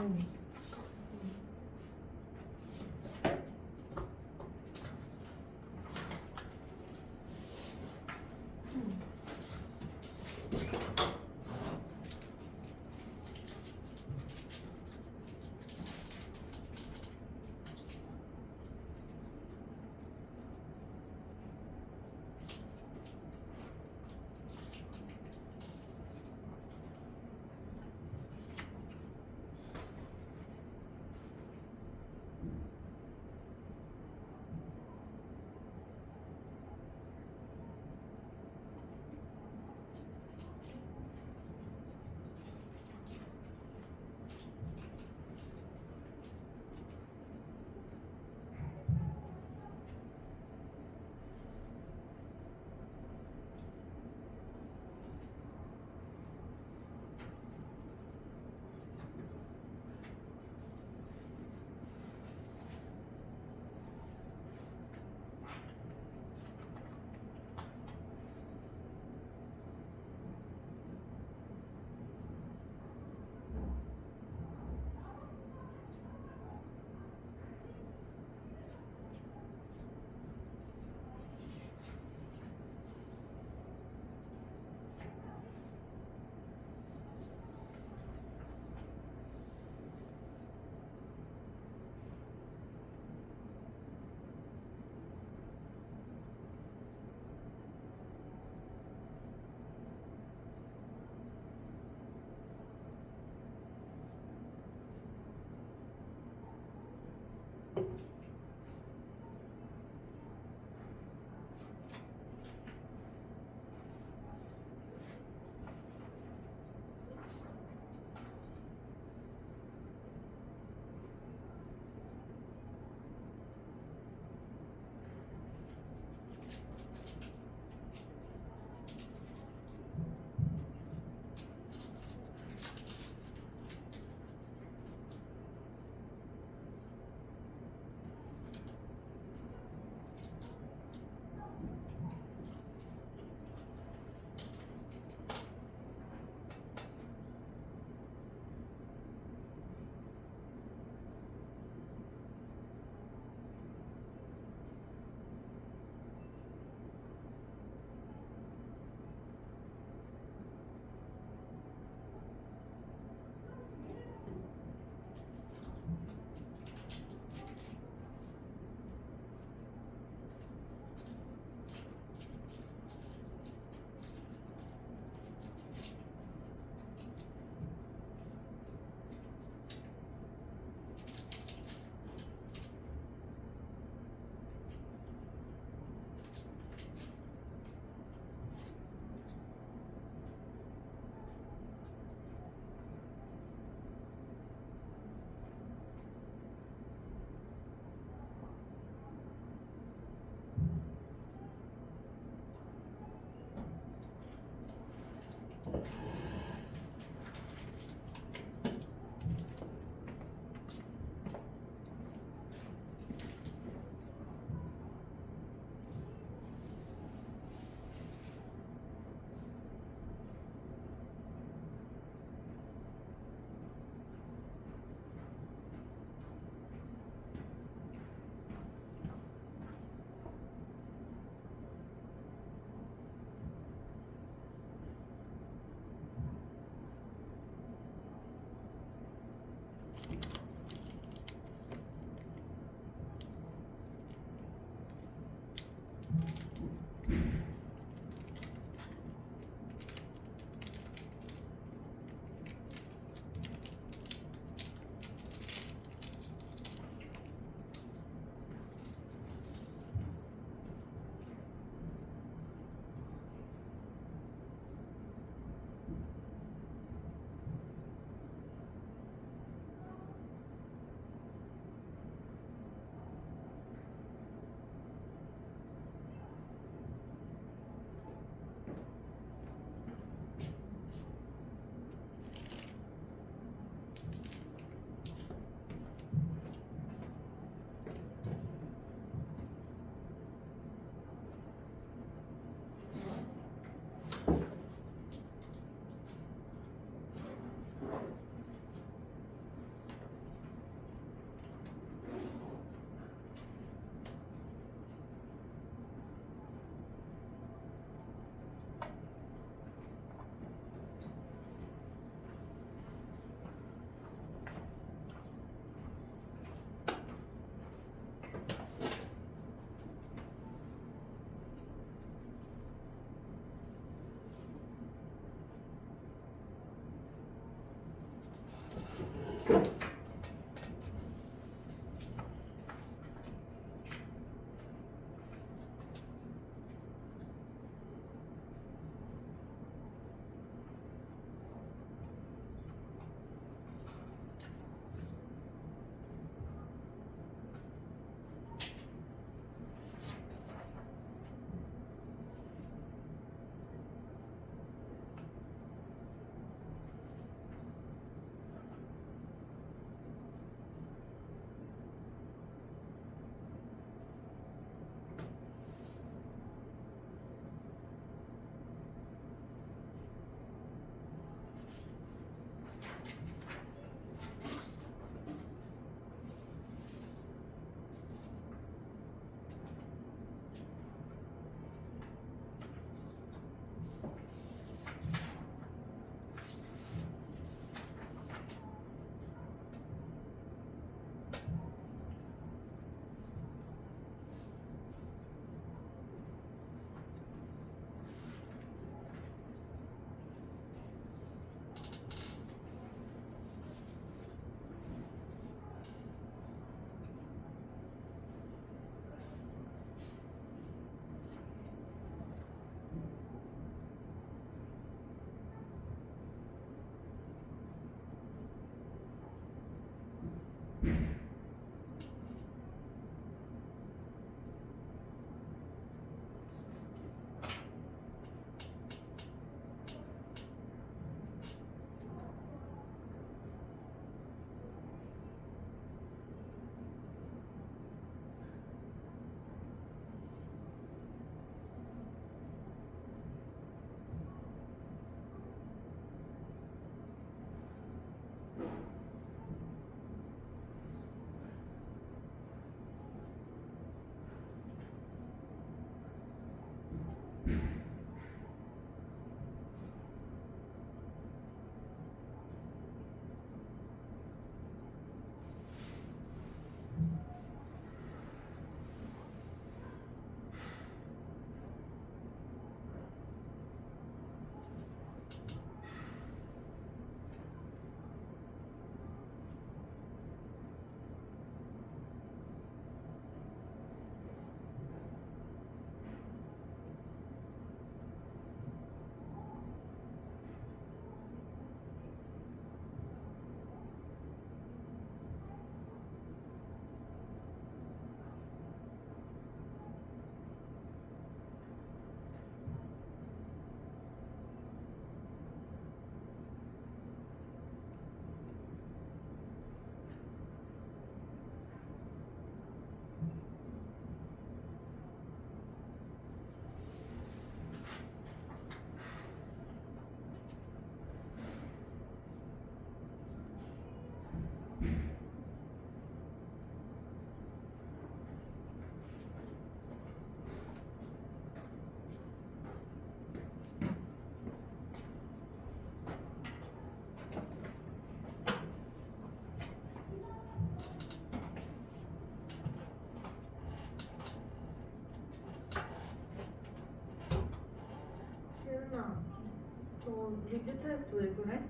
리뷰 테스트 왜 그래?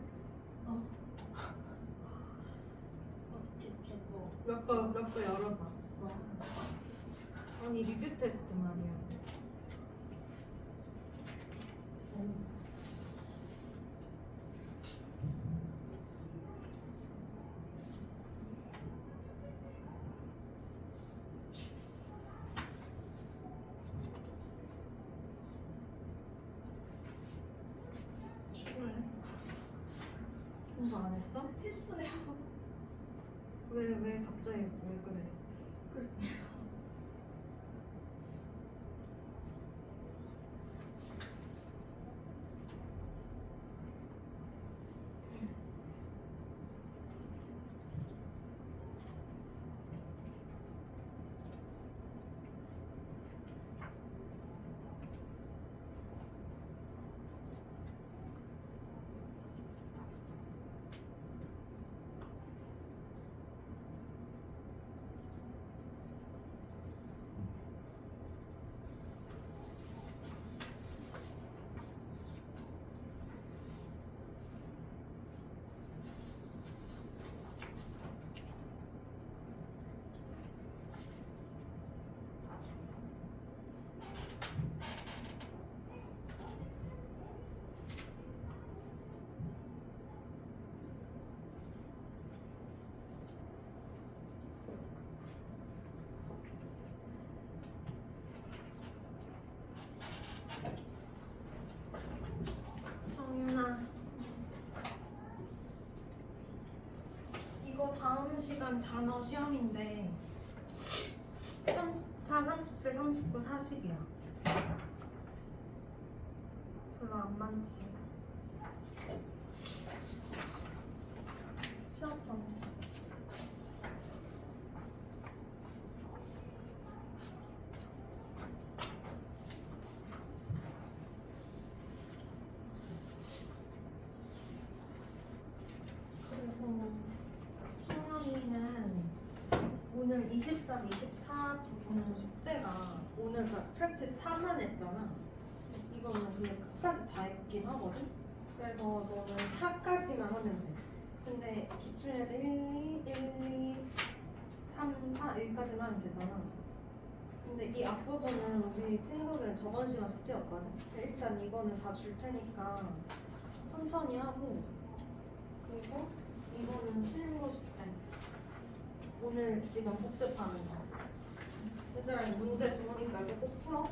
저거 몇 거 열어봐. 뭐? 아니 리뷰 테스트 말이야. 왜? 공부 안 했어? 했어요. 왜 갑자기 왜 그래? 정윤아, 이거 다음 시간 단어 시험인데 34, 37, 39, 40이야. 별로 안 많지. 시험판. 그리고 소영이는 오늘 23, 24 부분은 숙제가 오늘 그 프랙티스 4만 했잖아. 이거는 근데 끝까지 다 했긴 하거든. 그래서 너는 4까지만 하면 돼. 근데 기출에서 1, 2, 1, 2, 3, 4 여기까지만 하면 되잖아. 근데 이 앞부분은 우리 친구는 저번 시간 숙제였거든. 일단 이거는 다 줄 테니까 천천히 하고, 그리고 이거는 실무 숙제. 오늘 지금 복습하는 거. 얘들아, 이 문제 좋으니까 이거 꼭 풀어.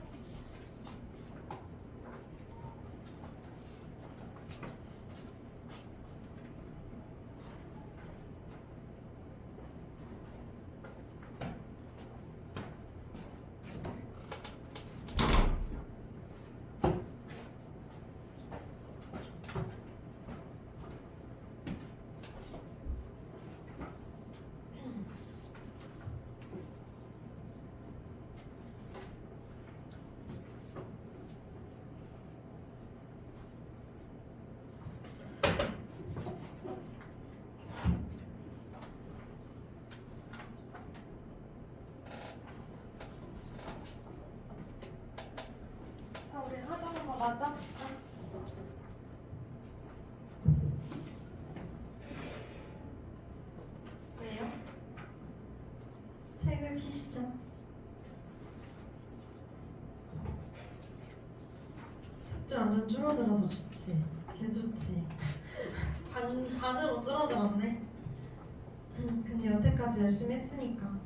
자, 우리 하던 거 맞아? 왜요? 책을 피시죠. 숙제 완전 줄어들어서 좋지. 개 좋지. 반으로 줄어들었네. 근데 여태까지 열심히 했으니까.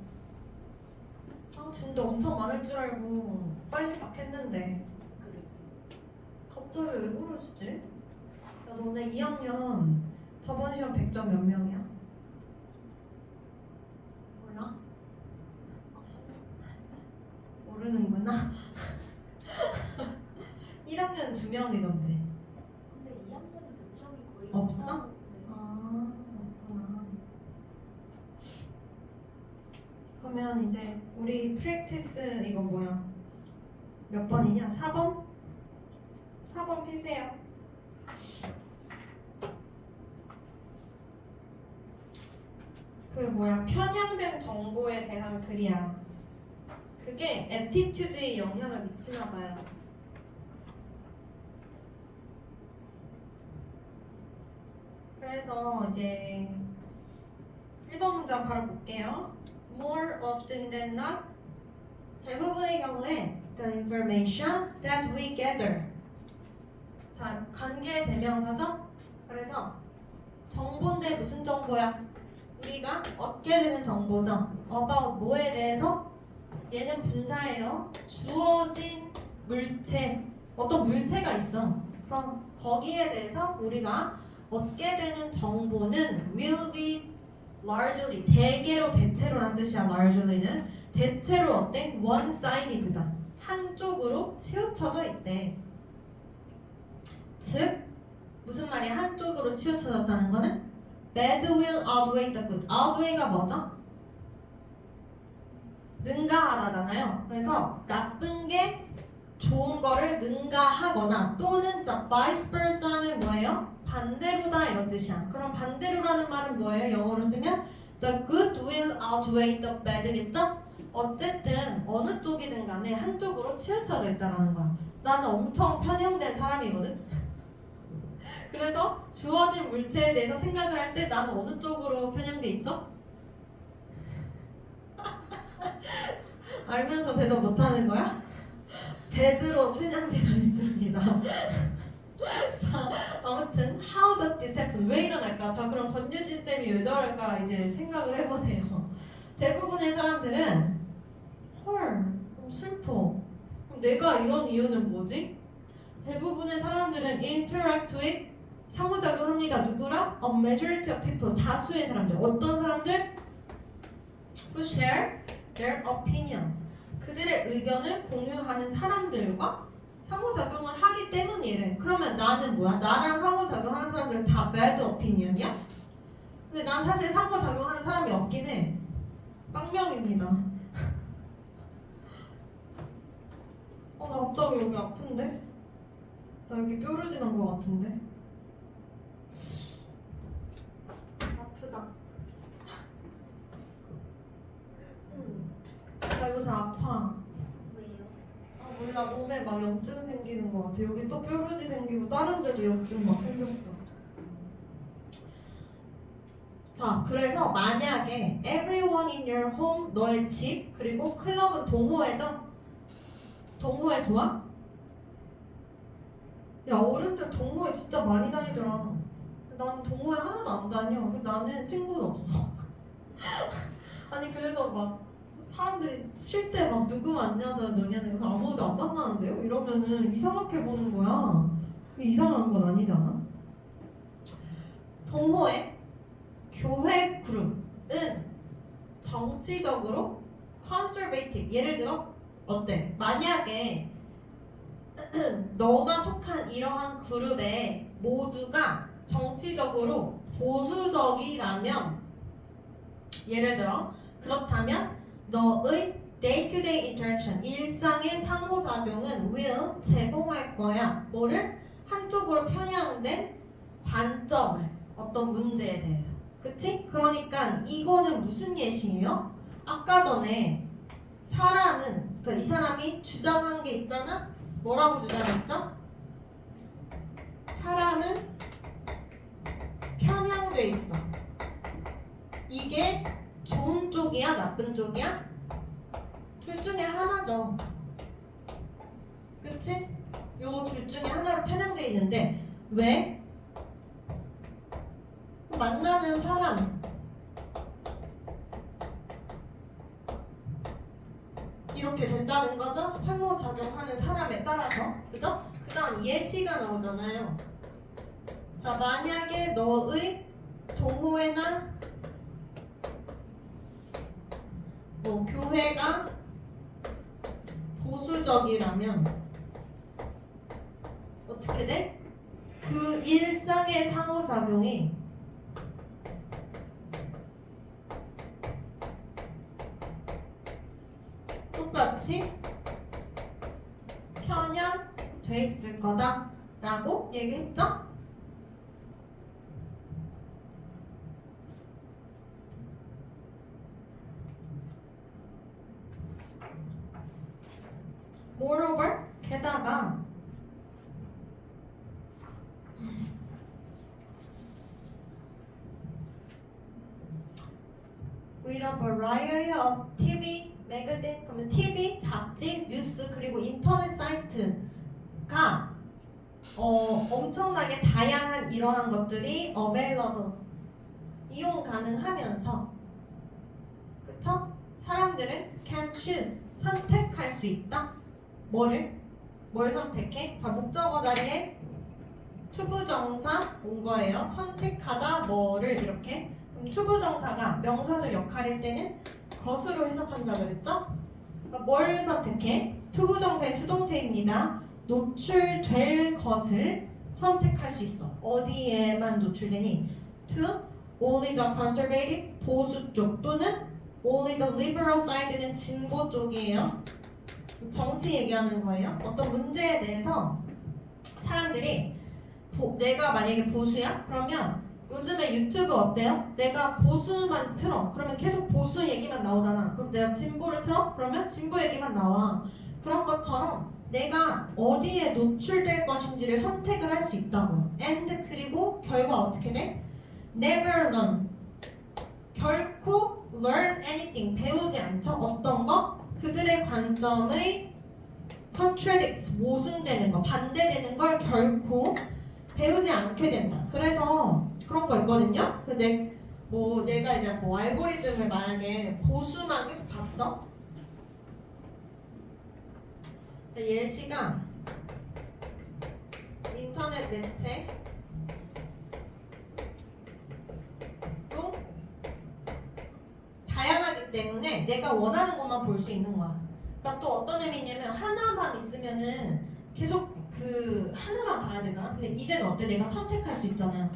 진도 엄청 많을 줄 알고 빨리 막 했는데 그래. 갑자기 왜 그러시지? 야, 너네 2학년 저번 시험 100점 몇 명이야? 몰라? 모르는구나. 1학년 2명이던데. 근데 2학년은 별점이 거의 없어? 없다고. 네. 아, 없구나. 그러면 이제 우리 프랙티스 이거 뭐야? 몇 번이냐? 4번? 4번 피세요. 그 뭐야, 편향된 정보에 대한 글이야. 그게 애티튜드에 영향을 미치나 봐요. 그래서 이제 1번 문장 바로 볼게요. More often than not, 대부분의 경우에 the information that we gather. 자, 관계 대명사죠? 그래서 정보인데 무슨 정보야? 우리가 얻게 되는 정보죠. about 뭐에 대해서? 얘는 분사예요. 주어진 물체, 어떤 물체가 있어. 그럼 거기에 대해서 우리가 얻게 되는 정보는 will be largely, 대개로 대체로란 뜻이야. largely는 대체로 어때? one-sided다. 한쪽으로 치우쳐져 있대. 즉 무슨 말이야? 한쪽으로 치우쳐졌다는 거는 bad will outweigh the good. outweigh가 뭐죠? 능가하다잖아요. 그래서 나쁜 게 좋은 거를 능가하거나 또는 자 vice versa는 뭐예요? 반대로다 이런 뜻이야. 그럼 반대로라는 말은 뭐예요? 영어로 쓰면 the good will outweigh the bad겠죠? 어쨌든 어느 쪽이든 간에 한쪽으로 치우쳐져 있다라는 거야. 나는 엄청 편향된 사람이거든. 그래서 주어진 물체에 대해서 생각을 할 때 나는 어느 쪽으로 편향돼 있죠? 알면서 대답 못하는 거야? 배드로 편향되어 있습니다. 자, 아무튼 how does this happen? 왜 일어날까? 자, 그럼 권유진 쌤이 왜 저럴까? 이제 생각을 해보세요. 대부분의 사람들은 헐, 슬퍼. 그럼 내가 이런 이유는 뭐지? 대부분의 사람들은 interact with 상호작용합니다. 누구랑? A majority of people. 다수의 사람들. 어떤 사람들? Who share their opinions. 그들의 의견을 공유하는 사람들과 상호작용을 하기 때문이래. 그러면 나는 뭐야? 나랑 상호작용하는 사람들 다 bad opinion이야? 근데 난 사실 상호작용하는 사람이 없긴 해. 빵명입니다. 나 갑자기 여기 아픈데? 나 여기 뾰루지 난 것 같은데? 아프다. 나 요새 아파. 왜요? 몰라, 몸에 막 염증 생기는 것 같아. 여기 또 뾰루지 생기고 다른 데도 염증 막 생겼어. 자, 그래서 만약에 everyone in your home, 너의 집, 그리고 클럽은 동호회죠? 동호회 좋아? 야, 어른들 동호회 진짜 많이 다니더라. 나는 동호회 하나도 안 다녀. 나는 친구도 없어. 아니, 그래서 막 사람들이 쉴 때 막 누구 만나서 너냐는 거 아무도 안 만나는데요? 이러면은 이상하게 보는 거야. 그게 이상한 건 아니잖아. 동호회, 교회 그룹은 정치적으로 conservative. 예를 들어 어때? 만약에 너가 속한 이러한 그룹의 모두가 정치적으로 보수적이라면 예를 들어 그렇다면 너의 day-to-day interaction, 일상의 상호작용은 will 제공할 거야. 뭐를? 한쪽으로 편향된 관점을 어떤 문제에 대해서. 그치? 그러니까 이거는 무슨 예시예요? 아까 전에 사람은 그러니까 이 사람이 주장한 게 있잖아? 뭐라고 주장했죠? 사람은 편향돼 있어. 이게 좋은 쪽이야, 나쁜 쪽이야? 둘 중에 하나죠. 그치? 요 둘 중에 하나로 편향돼 있는데 왜? 만나는 사람 이렇게 된다는 거죠? 상호작용하는 사람에 따라서. 그죠? 그 다음 예시가 나오잖아요. 자, 만약에 너의 동호회나 뭐 교회가 보수적이라면 어떻게 돼? 그 일상의 상호작용이 똑같이 편향돼 있을 거다라고 얘기했죠? Moreover, 게다가 with a variety of TV, magazine, 그러면 TV, 잡지, 뉴스 그리고 인터넷 사이트가 엄청나게 다양한 이러한 것들이 available 이용 가능하면서 그쵸? 사람들은 can choose 선택할 수 있다. 뭘 선택해? 자 목적어 자리에 투부정사 온 거예요. 선택하다 뭐를 이렇게. 그럼 투부정사가 명사적 역할일 때는 것으로 해석한다 그랬죠? 그러니까 뭘 선택해? 투부정사의 수동태입니다. 노출될 것을 선택할 수 있어. 어디에만 노출되니? To only the conservative 보수 쪽 또는 only the liberal side는 진보 쪽이에요. 정치 얘기하는 거예요. 어떤 문제에 대해서 사람들이 내가 만약에 보수야? 그러면 요즘에 유튜브 어때요? 내가 보수만 틀어. 그러면 계속 보수 얘기만 나오잖아. 그럼 내가 진보를 틀어? 그러면 진보 얘기만 나와. 그런 것처럼 내가 어디에 노출될 것인지를 선택을 할 수 있다고요. And 그리고 결과 어떻게 돼? Never learn. 결코 learn anything. 배우지 않죠? 어떤 거? 그들의 관점의 contradicts. 모순되는 거, 반대되는 걸 결코 배우지 않게 된다. 그래서 그런 거 있거든요. 근데 내가 이제 알고리즘을 만약에 보수만 계속 봤어. 예시가 인터넷 매체 또 다양하기 때문에 내가 원하는 것만 볼 수 있는 거야. 그러니까 또 어떤 의미냐면 하나만 있으면은 계속 그 하나만 봐야 되잖아. 근데 이제는 어때? 내가 선택할 수 있잖아요.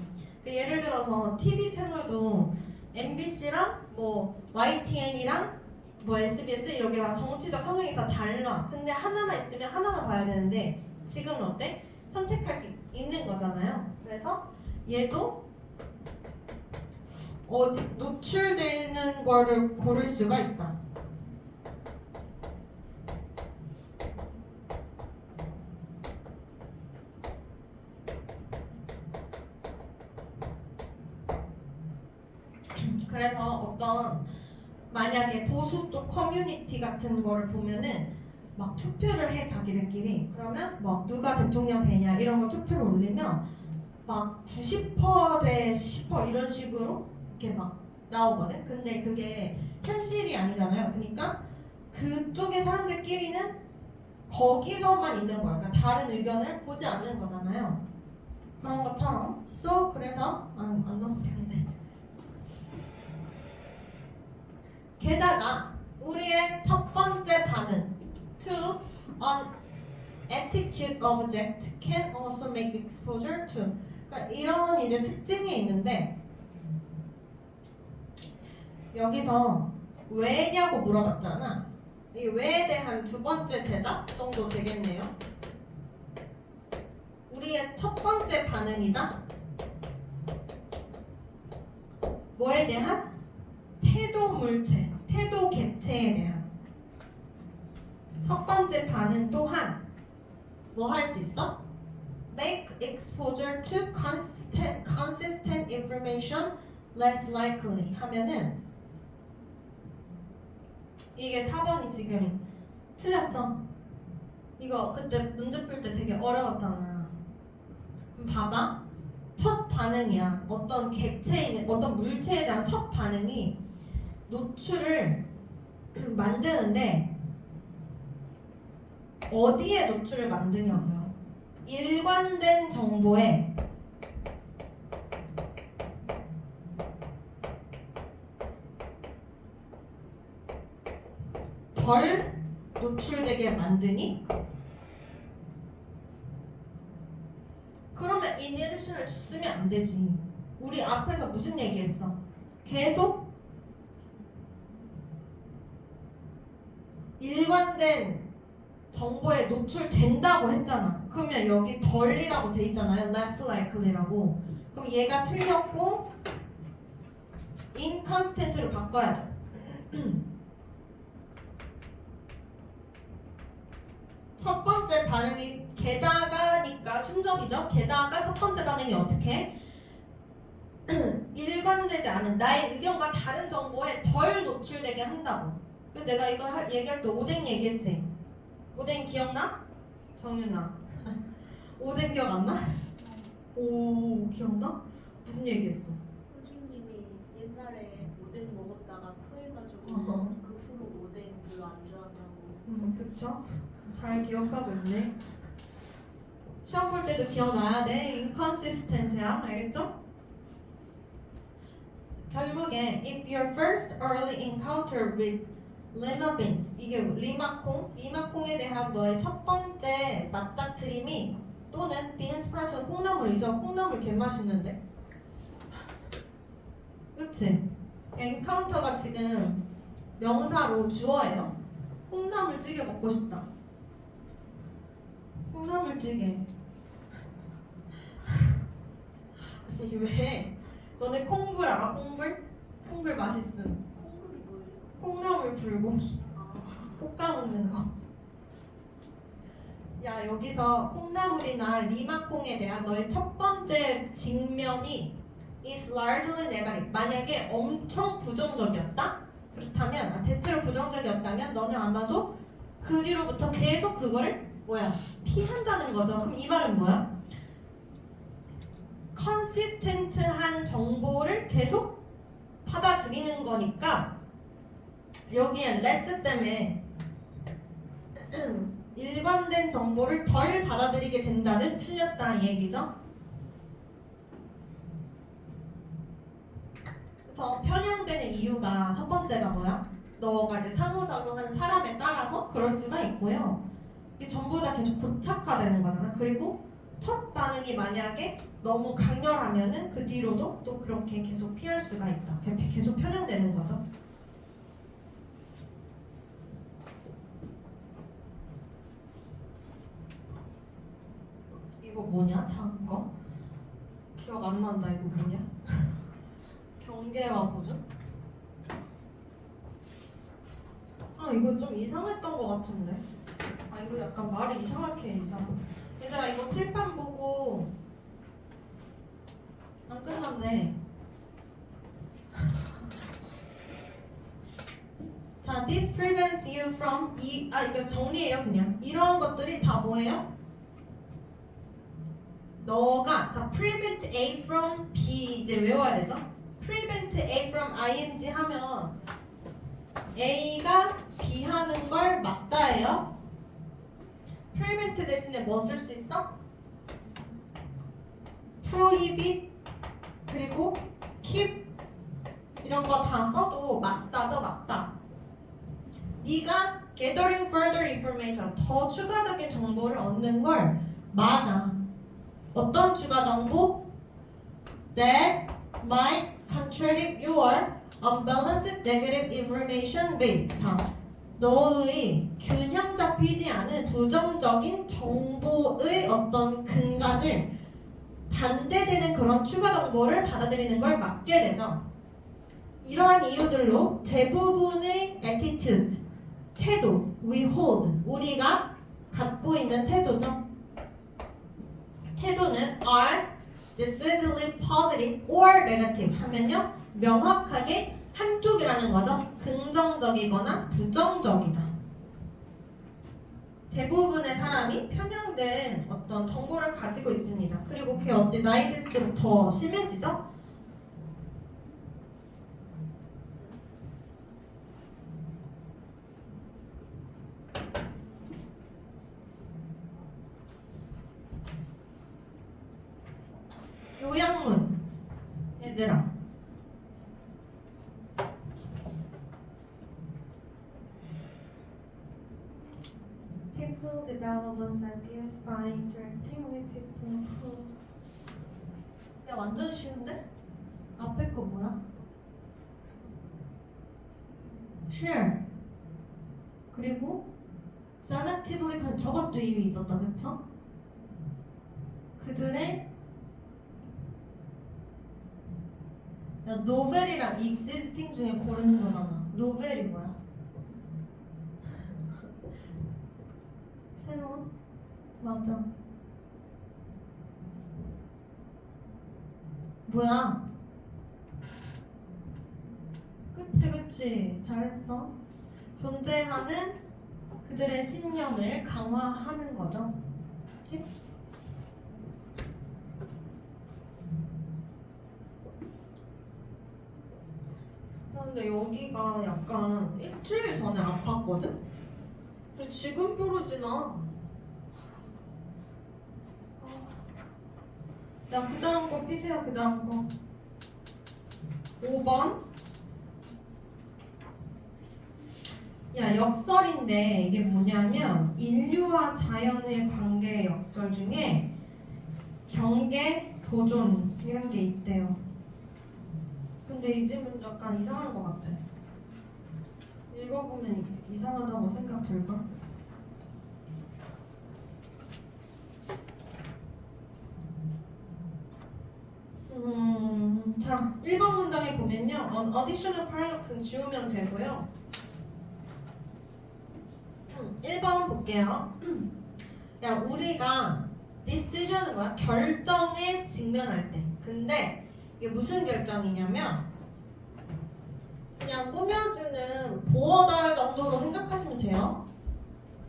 예를 들어서 TV 채널도 MBC랑 YTN이랑 SBS 이렇게 막 정치적 성향이 다 달라. 근데 하나만 있으면 하나만 봐야 되는데 지금은 어때? 선택할 수 있는 거잖아요. 그래서 얘도 노출되는 거를 고를 수가 있다. 그래서 어떤 만약에 보수 쪽 커뮤니티 같은 거를 보면은 막 투표를 해 자기들끼리. 그러면 막 누가 대통령 되냐 이런 거 투표를 올리면 막 90%대 10% 이런 식으로 이렇게 막 나오거든. 근데 그게 현실이 아니잖아요. 그러니까 그쪽의 사람들끼리는 거기서만 있는 거야. 그러니까 다른 의견을 보지 않는 거잖아요. 그런 것처럼 그래서 안 넘겼네. 게다가 우리의 첫 번째 반응 to an attitude object can also make exposure to. 그러니까 이런 이제 특징이 있는데 여기서 왜냐고 물어봤잖아. 이 왜에 대한 두 번째 대답 정도 되겠네요. 우리의 첫 번째 반응이다. 뭐에 대한? 태도 물체, 태도 객체에 대한 첫 번째 반응 또한 뭐 할 수 있어? Make exposure to consistent information less likely 하면은 이게 4번이 지금 틀렸죠? 이거 그때 문제 풀 때 되게 어려웠잖아. 봐봐. 첫 반응이야. 어떤 객체에 어떤 물체에 대한 첫 반응이 노출을 만드는데 어디에 노출을 만드냐고요? 일관된 정보에 덜 노출되게 만드니? 그러면 in addition을 쓰면 안 되지. 우리 앞에서 무슨 얘기했어? 계속 일관된 정보에 노출된다고 했잖아. 그러면 여기 덜이라고 돼 있잖아요. less likely라고. 그럼 얘가 틀렸고 inconstant로 바꿔야죠. 첫 번째 반응이 게다가니까 순접이죠. 게다가 첫 번째 반응이 어떻게? 일관되지 않은 나의 의견과 다른 정보에 덜 노출되게 한다고. 근데 내가 이거 얘기할 때 오뎅 얘기했지? 오뎅 기억나? 정윤아 오뎅 기억 안 나? 오 기억나? 무슨 얘기했어? 선생님이 옛날에 오뎅 먹었다가 토해가지고 어허. 그 후로 오뎅 별로 안 좋아한다고. 그쵸? 잘 기억하고 있네. 시험 볼 때도 기억나야 돼. inconsistent야. 알겠죠? 결국에 if your first early encounter with lima beans 이게 리마콩에 대한 너의 첫 번째 맞닥뜨림이 또는 beans 스프라우트는 콩나물이죠. 콩나물 개 맛있는데. 그치? encounter가 지금 명사로 주어예요. 콩나물찌개 먹고 싶다. 콩나물찌개. 아니 왜? 너네 콩불 알아? 콩불? 콩불 맛있음. 콩물이 뭐예요? 콩나물 불고기. 아, 볶아 먹는 거. 야 여기서 콩나물이나 리마콩에 대한 너의 첫 번째 직면이 is largely negative. 만약에 엄청 부정적이었다? 그렇다면 대체로 부정적이었다면 너는 아마도 그 뒤로부터 계속 그거를 뭐야? 피한다는 거죠. 그럼 이 말은 뭐야? 컨시스텐트한 정보를 계속 받아들이는 거니까 여기에 less 때문에 일관된 정보를 덜 받아들이게 된다는 틀렸다 이 얘기죠. 그래서 편향되는 이유가 첫 번째가 뭐야? 너가 이제 상호작용하는 사람에 따라서 그럴 수가 있고요. 이게 전부 다 계속 고착화되는 거잖아. 그리고 첫 반응이 만약에 너무 강렬하면은 그 뒤로도 또 그렇게 계속 피할 수가 있다. 계속 편향되는 거죠. 이거 뭐냐? 다음 거? 기억 안 난다. 이거 뭐냐? 경계와 보존? 아 이거 좀 이상했던 것 같은데. 아 이거 약간 말이 이상하게 이상. 얘들아 이거 칠판 보고 안 끝났네. 자, this prevents you from 이거 정리해요 그냥. 이러한 것들이 다 뭐예요? 너가 자 prevent A from B 이제 외워야 되죠? prevent A from ing 하면 A가 B 하는 걸 막다예요. prevent 대신에 뭐 쓸 수 있어? prohibit 그리고 keep 이런 거 다 써도 막다죠 막다. 네가 gathering further information 더 추가적인 정보를 얻는 걸 막아. 어떤 추가 정보? That might contradict your unbalanced negative information base. 자, 너의 균형 잡히지 않은 부정적인 정보의 어떤 근간을 반대되는 그런 추가 정보를 받아들이는 걸 막게 되죠. 이러한 이유들로 대부분의 attitudes, 태도, we hold, 우리가 갖고 있는 태도죠. 태도는 are decidedly positive or negative 하면요 명확하게 한쪽이라는 거죠. 긍정적이거나 부정적이다. 대부분의 사람이 편향된 어떤 정보를 가지고 있습니다. 그리고 그게 어때 나이 들수록 더 심해지죠? 요약문 얘들아 People develop ideas by interacting with people who 야 완전 쉬운데? 앞에 거 뭐야? share 그리고 selectively 저것도 이유 있었다 그쵸? 그들의 야 노벨이랑 existing 중에 고르는 거잖아. 노벨이 뭐야? 새로운? 맞아. 뭐야? 그치. 잘했어. 존재하는 그들의 신념을 강화하는 거죠. 그치? 근데 여기가 약간 일주일 전에 아팠거든? 근데 지금 뾰루지나. 야, 그 다음 거 피세요, 그 다음 거. 5번. 야, 역설인데 이게 뭐냐면 인류와 자연의 관계 역설 중에 경계, 보존 이런 게 있대요. 근데 이 질문 약간 이상한 것 같아. 읽어보면 이상하다고 생각 들걸? 자, 1번 문장에 보면요. additional paradox는 지우면 되고요. 1번 볼게요. 야, 우리가 decision은 뭐야? 결정에 직면할 때. 근데 이게 무슨 결정이냐면 그냥 꾸며주는 보호자 정도로 생각하시면 돼요.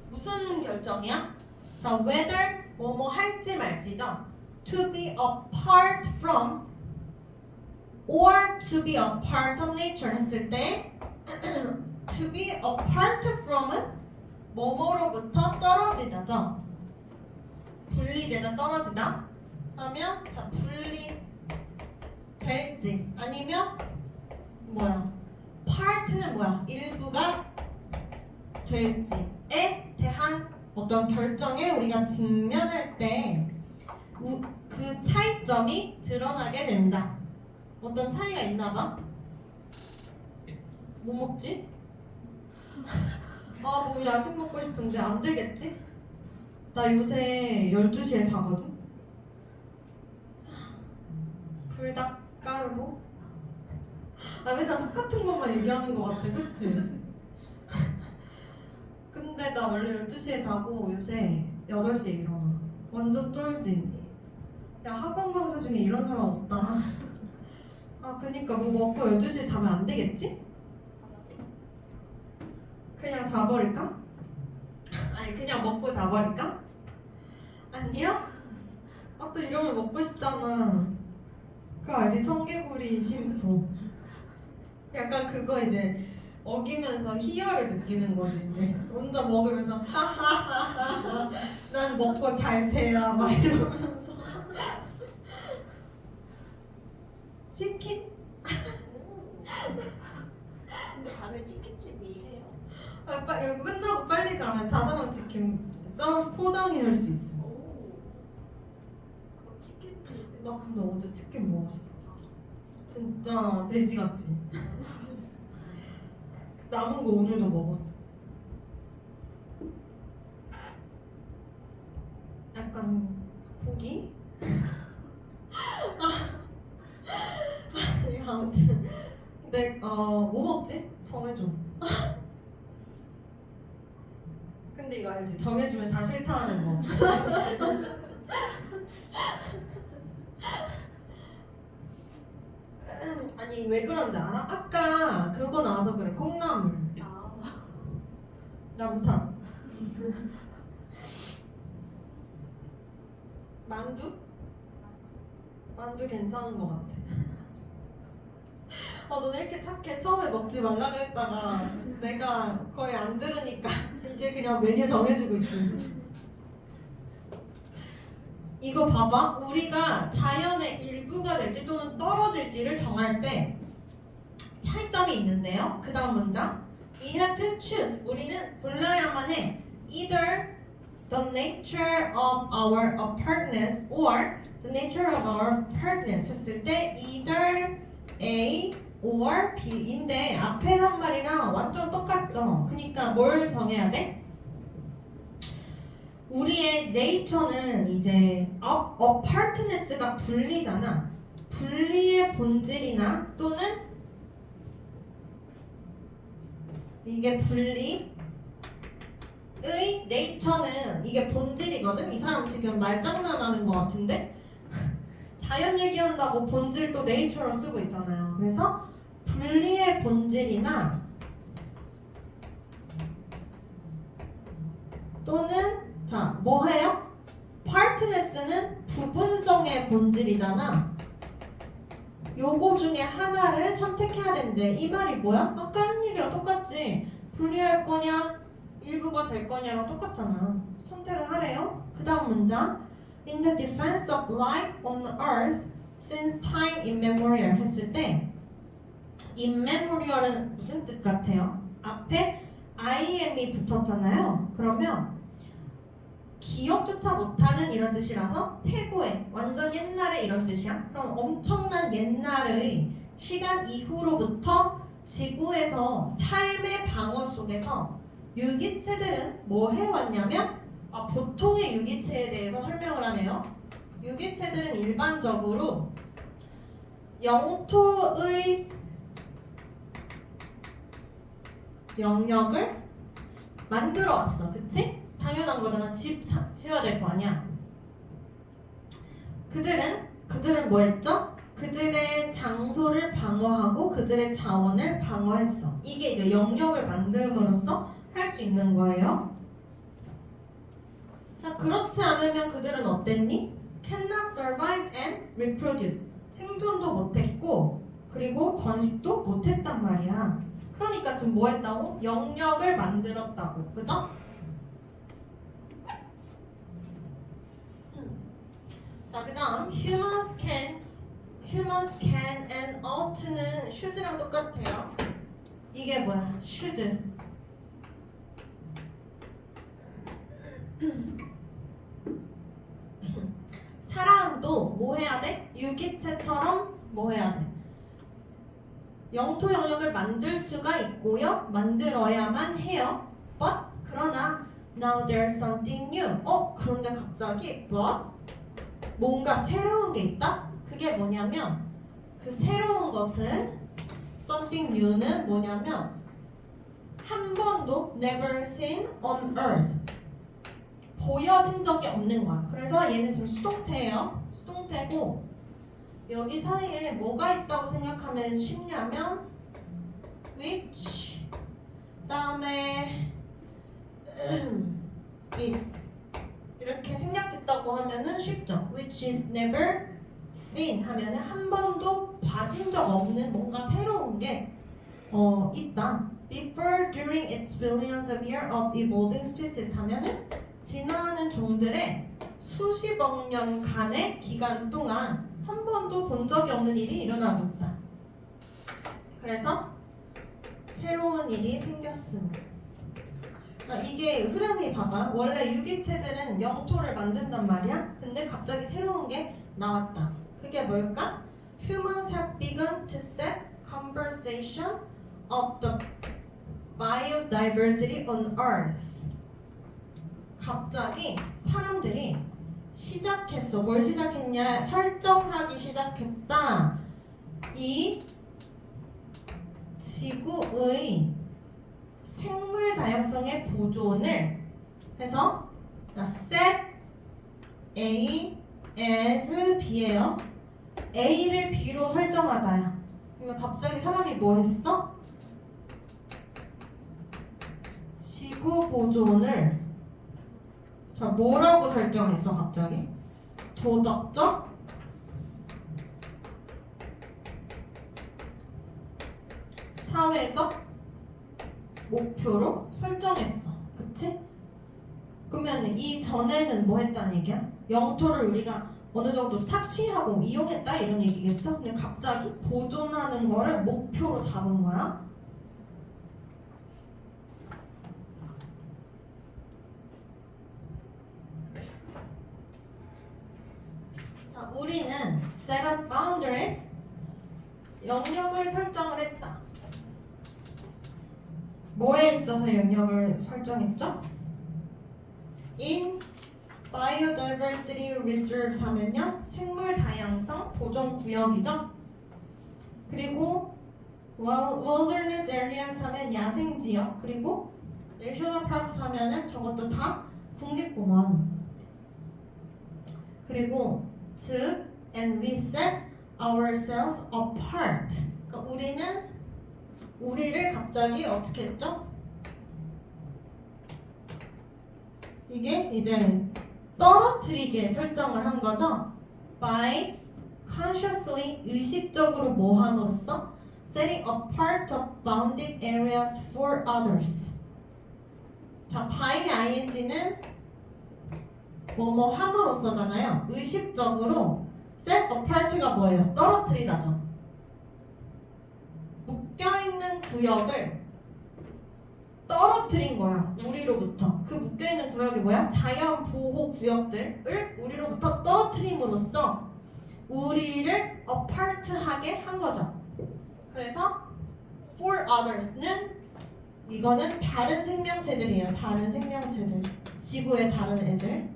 무슨 결정이야? 자, whether 뭐뭐 할지 말지죠. To be apart from or to be a part of nature 했을 때 to be apart from은 뭐뭐로부터 떨어지다죠. 분리되다 떨어지다 하면 자 분리될지 아니면 뭐야 part는 뭐야 일부가 될지에 대한 어떤 결정에 우리가 직면할 때 그 차이점이 드러나게 된다. 어떤 차이가 있나봐. 뭐 먹지? 아, 뭐 야식 먹고 싶은데 안 되겠지? 나 요새 12시에 자거든? 불닭 까르보? 아, 맨날 똑같은 것만 얘기하는 것 같아, 그치? 근데 나 원래 12시에 자고 요새 8시에 일어나. 완전 쫄지? 야, 학원 강사 중에 이런 사람 없다. 아, 그니까 뭐 먹고 12시에 자면 안 되겠지? 그냥 자버릴까? 아니, 그냥 먹고 자버릴까? 아니야? 아, 또 이러면 먹고 싶잖아. 그거 알지? 청개구리 심포. 약간 그거 이제 먹이면서 희열을 느끼는 거지 이제. 혼자 먹으면서 하하하하 난 먹고 잘 돼야 막 이러면서. 치킨? 근데 가면 치킨집이 해요. 아, 이거 끝나고 빨리 가면 다사람 치킨 포장해 올 수 있어. 오. 그럼 치킨집. 나 근데 어제 치킨 먹었어. 진짜 돼지 같지? 남은 거 오늘도 먹었어. 약간 고기? 이거 아무튼 근데 뭐 먹지? 정해줘. 근데 이거 알지? 정해주면 다 싫다 하는 거. 아니 왜 그런지 알아? 아까 그거 나와서 그래. 콩나물 아. 남탕 만두? 만두 괜찮은 것 같아. 너네 이렇게 착해. 처음에 먹지 말라 그랬다가 내가 거의 안 들으니까 이제 그냥 메뉴 정해주고 있어. 이거 봐봐. 우리가 자연의 일부가 될지 또는 떨어질지를 정할 때 차이점이 있는데요. 그 다음 문장 We have to choose. 우리는 골라야만 해. Either the nature of our apartness or the nature of our apartness 했을 때 either A or B인데 앞에 한 말이랑 완전 똑같죠. 그러니까 뭘 정해야 돼? 우리의 네이처는 이제 apartness가 분리잖아. 분리의 본질이나 또는 이게 분리의 네이처는 이게 본질이거든. 이 사람 지금 말장난하는 것 같은데 자연 얘기한다고 본질 또 네이처로 쓰고 있잖아요. 그래서 분리의 본질이나 또는 자, 뭐해요? partness는 부분성의 본질이잖아. 요거 중에 하나를 선택해야 된대. 이 말이 뭐야? 아까 한 얘기랑 똑같지. 분리할 거냐, 일부가 될 거냐랑 똑같잖아. 선택을 하래요. 그 다음 문장. In the defense of life on earth since time immemorial 했을 때 immemorial은 무슨 뜻 같아요? 앞에 IM이 붙었잖아요. 그러면 기억조차 못하는 이런 뜻이라서 태고의 완전 옛날에 이런 뜻이야. 그럼 엄청난 옛날의 시간 이후로부터 지구에서 삶의 방어 속에서 유기체들은 뭐 해왔냐면 보통의 유기체에 대해서 설명을 하네요. 유기체들은 일반적으로 영토의 영역을 만들어 왔어. 그치? 당연한 거잖아. 집 지어야 될 거 아니야. 그들은 뭐 했죠? 그들의 장소를 방어하고 그들의 자원을 방어했어. 이게 이제 영역을 만듦으로써 할 수 있는 거예요. 자, 그렇지 않으면 그들은 어땠니? Cannot survive and reproduce. 생존도 못했고 그리고 번식도 못했단 말이야. 그러니까 지금 뭐 했다고? 영역을 만들었다고. 그죠? 자, 그 다음 humans can and ought는 should랑 똑같아요. 이게 뭐야? should. 사람도 뭐 해야 돼? 유기체처럼 뭐 해야 돼? 영토 영역을 만들 수가 있고요. 만들어야만 해요. But 그러나 now there's something new. 그런데 갑자기 뭔가 새로운 게 있다? 그게 뭐냐면 그 새로운 것은 something new는 뭐냐면 한 번도 never seen on earth. 보여진 적이 없는 거야. 그래서 얘는 지금 수동태예요. 수동태고 여기 사이에 뭐가 있다고 생각하면 쉽냐면 which 다음에 is 이렇게 생략했다고 하면은 쉽죠. which is never seen 하면은 한 번도 봐진 적 없는 뭔가 새로운 게 있다. before, during its billions of years of evolving species 하면은 진화하는 종들의 수십억 년간의 기간 동안 한 번도 본 적이 없는 일이 일어나고 있다. 그래서 새로운 일이 생겼습니다. 그러니까 이게 흐름이 봐봐. 원래 유기체들은 영토를 만든단 말이야. 근데 갑자기 새로운 게 나왔다. 그게 뭘까? Humans have begun to set conversation of the biodiversity on Earth. 갑자기 사람들이 시작했어. 뭘 시작했냐? 설정하기 시작했다. 이 지구의 생물 다양성의 보존을 해서 set A as B예요. A를 B로 설정하다야. 그러면 갑자기 사람이 뭐 했어? 지구 보존을 자, 뭐라고 설정했어, 갑자기? 도덕적? 사회적? 목표로 설정했어. 그치? 그러면 이 전에는 뭐 했다는 얘기야? 영토를 우리가 어느 정도 착취하고 이용했다 이런 얘기겠죠? 근데 갑자기 보존하는 거를 목표로 잡은 거야. 자, 우리는 set up boundaries, 영역을 설정을 했다. 뭐에 있어서 영역을 설정했죠? In biodiversity reserves 하면요, 생물 다양성 보존 구역이죠. 그리고 wilderness areas 하면 야생 지역, 그리고 national parks 하면은 저것도 다 국립공원. 그리고 즉, and we set ourselves apart. 그러니까 우리는 우리를 갑자기 어떻게 했죠? 이게 이제 떨어뜨리게 설정을 한 거죠. by consciously 의식적으로 뭐 함으로써 setting apart the bounded areas for others. 자, by ing는 뭐뭐 함으로써잖아요. 의식적으로 set apart가 뭐예요? 떨어뜨리다죠. 묶여있는 구역을 떨어뜨린 거야. 우리로부터. 그 묶여있는 구역이 뭐야? 자연 보호 구역들을 우리로부터 떨어뜨림으로써 우리를 apart하게 한 거죠. 그래서 for others는 이거는 다른 생명체들이에요. 다른 생명체들. 지구의 다른 애들.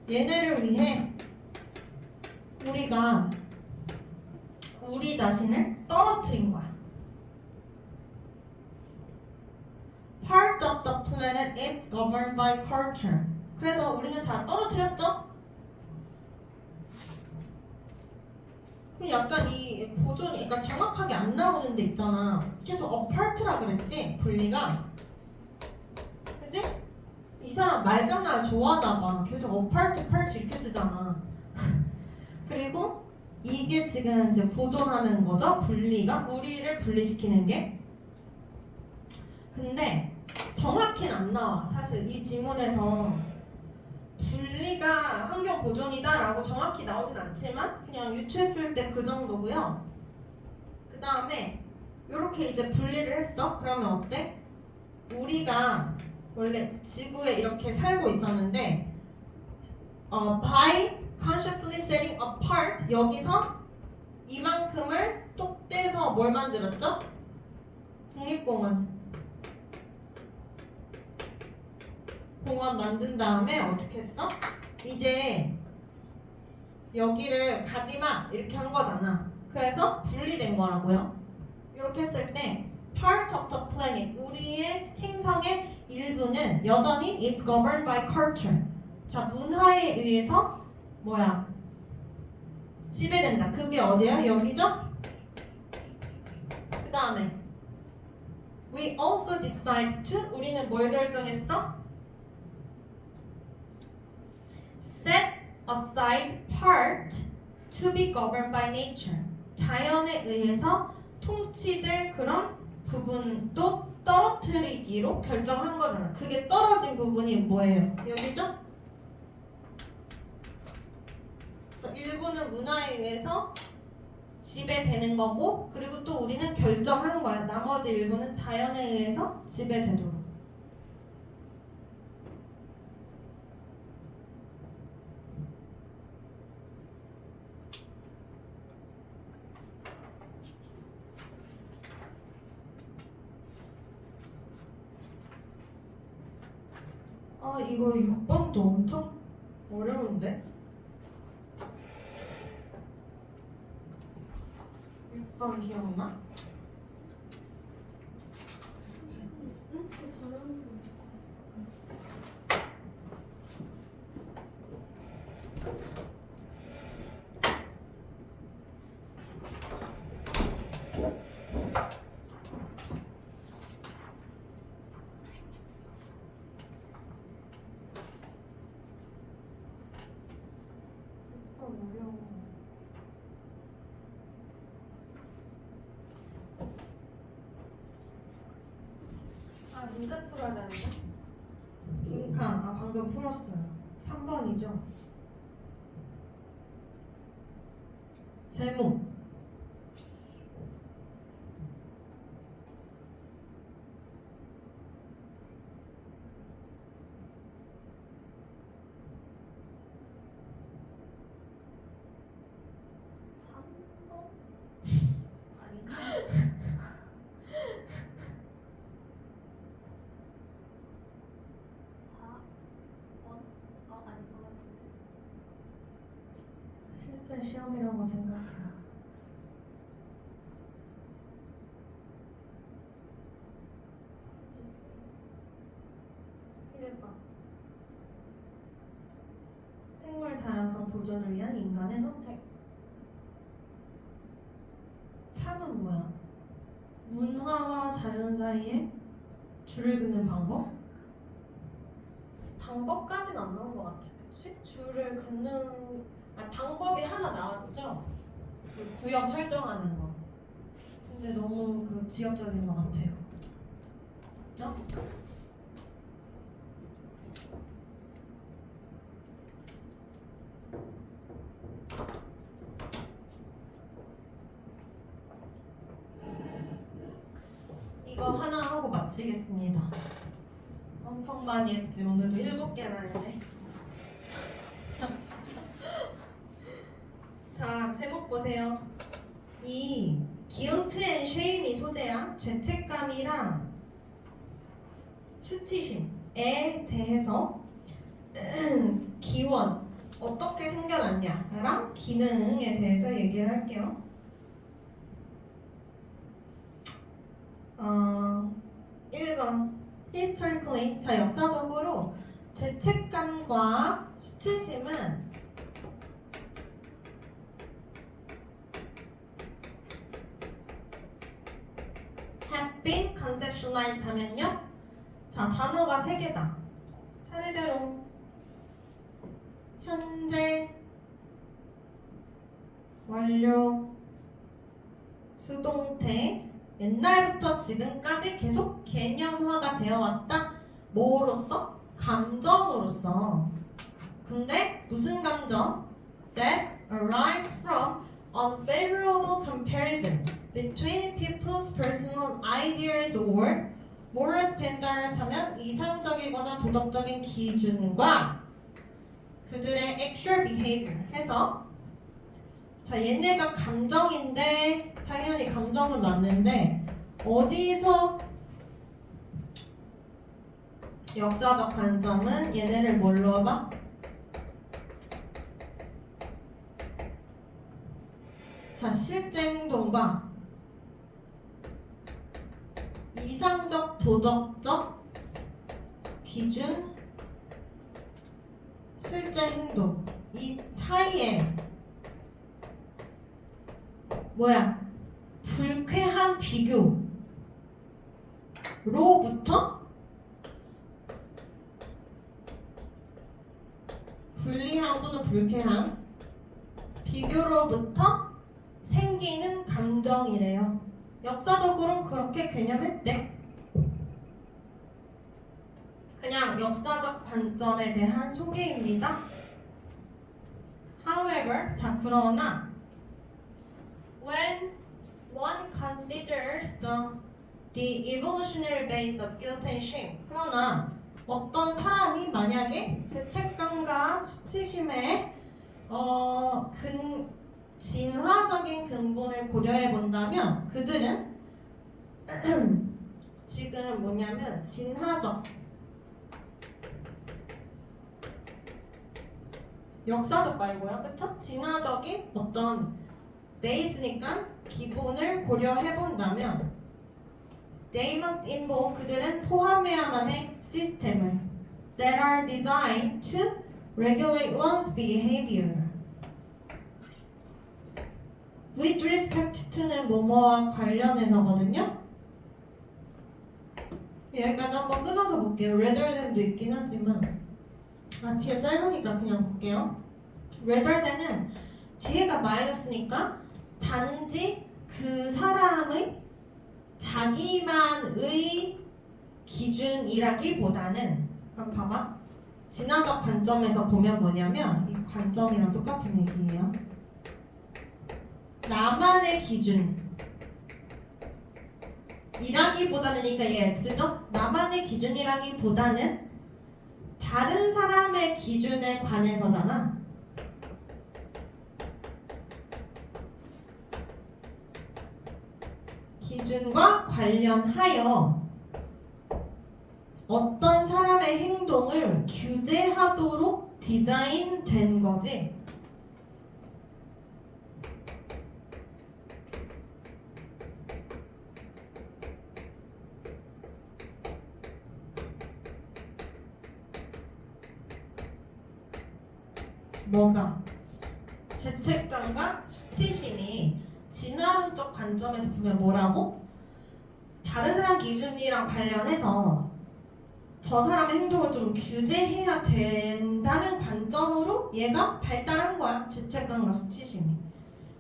얘네를 위해 우리가 우리 자신을 떨어뜨린 거야. Part of the planet is governed by culture. 그래서 우리는 잘 떨어뜨렸죠? 약간 이 보존이 그러니까 정확하게 안 나오는 데 있잖아. 계속 apart라 그랬지? 분리가. 그지? 이 사람 말장난 좋아하나 봐. 계속 apart 이렇게 쓰잖아. 그리고 이게 지금 이제 보존하는 거죠? 분리가. 우리를 분리시키는 게. 근데 정확히는 안 나와. 사실 이 지문에서 분리가 환경 보존이다 라고 정확히 나오진 않지만 그냥 유추했을 때 그 정도고요. 그 다음에 이렇게 이제 분리를 했어. 그러면 어때? 우리가 원래 지구에 이렇게 살고 있었는데 by consciously setting apart 여기서 이만큼을 똑 떼서 뭘 만들었죠? 국립공원 공원 만든 다음에 어떻게 했어? 이제 여기를 가지마 이렇게 한 거잖아. 그래서 분리된 거라고요. 이렇게 했을 때 part of the planet 우리의 행성의 일부는 여전히 is governed by culture. 자, 문화에 의해서 뭐야? 지배된다. 그게 어디야? 여기죠? 그 다음에 we also decide to 우리는 뭘 결정했어? set aside part to be governed by nature. 자연에 의해서 통치될 그런 부분도 떨어뜨리기로 결정한 거잖아. 그게 떨어진 부분이 뭐예요? 여기죠? 그래서 일부는 문화에 의해서 지배되는 거고 그리고 또 우리는 결정한 거야. 나머지 일부는 자연에 의해서 지배되도록. 아 이거 6번도 엄청 어려운데? 6번 기억나? 응? 저 잘하는 거. 어려워. 아 문제 풀어야 되는데? 빈칸 방금 풀었어요. 3번이죠. 제목 아닌가? 4번? 아닌 것 같은데. 실제 시험이라고 생각해요. 생물 다양성 보존을 위한 인간의 선택. 4는 뭐야? 문화 명화와 자연 사이에 줄을 긋는 방법? 방법까지는 안 나온 것 같아. 그치? 줄을 긋는 방법이 하나 나왔죠? 그 구역 설정하는 거. 근데 너무 그 지역적인 것 같아요. 그죠? 이거 하나 하고 마치겠습니다. 엄청 많이 했지. 오늘도 7개나 했네. 자, 제목 보세요. 이 guilt and shame이 소재야. 죄책감이랑 수치심에 대해서 기원 어떻게 생겨났냐랑 기능에 대해서 얘기를 할게요. 1번 historically, 자 역사적으로 죄책감과 수치심은 have been conceptualized 하면요, 자 단어가 3개다. 차례대로 현재, 완료, 수동태, 옛날부터 지금까지 계속 개념화가 되어 왔다. 뭐로서? 감정으로서. 근데 무슨 감정? That arise from unfavorable comparison between people's personal ideas or moral standards 하면 이상적이거나 도덕적인 기준과 그들의 actual behavior 해서, 자 얘네가 감정인데 당연히 감정은 맞는데 어디서 역사적 관점은 얘네를 뭘로 봐? 자 실제 행동과 이상적 도덕적 기준, 실제 행동 이 사이에 뭐야? 불쾌한 비교로부터 불리한 또는 불쾌한 비교로부터 생기는 감정이래요. 역사적으로 그렇게 개념했대. 그냥 역사적 관점에 대한 소개입니다. However, 자 그러나 when one considers the evolutionary base of guilt and shame, 그러나 어떤 사람이 만약에 죄책감과 수치심의 진화적인 근본을 고려해 본다면 그들은 지금 뭐냐면 진화적, 역사적 말고요, 그쵸? 진화적인 어떤 베이스니까 기본을 고려해 본다면 they must involve, 그들은 포함해야만 해 시스템을 that are designed to regulate one's behavior with respect to는 뭐뭐와 관련해서거든요. 여기까지 한번 끊어서 볼게요. rather than도 있긴 하지만 뒤에 짧으니까 그냥 볼게요. rather than은 뒤에가 마이너스니까 단지 그 사람의 자기만의 기준이라기보다는, 그럼 봐봐, 진화적 관점에서 보면 뭐냐면 이 관점이랑 똑같은 얘기예요. 나만의 기준이라기보다는니까 얘 X죠? 나만의 기준이라기보다는 다른 사람의 기준에 관해서잖아. 기준과 관련하여 어떤 사람의 행동을 규제하도록 디자인된 거지. 뭐가? 죄책감과 수치심이 진화론적 관점에서 보면 뭐라고? 다른 사람 기준이랑 관련해서 저 사람의 행동을 좀 규제해야 된다는 관점으로 얘가 발달한 거야. 죄책감과 수치심이.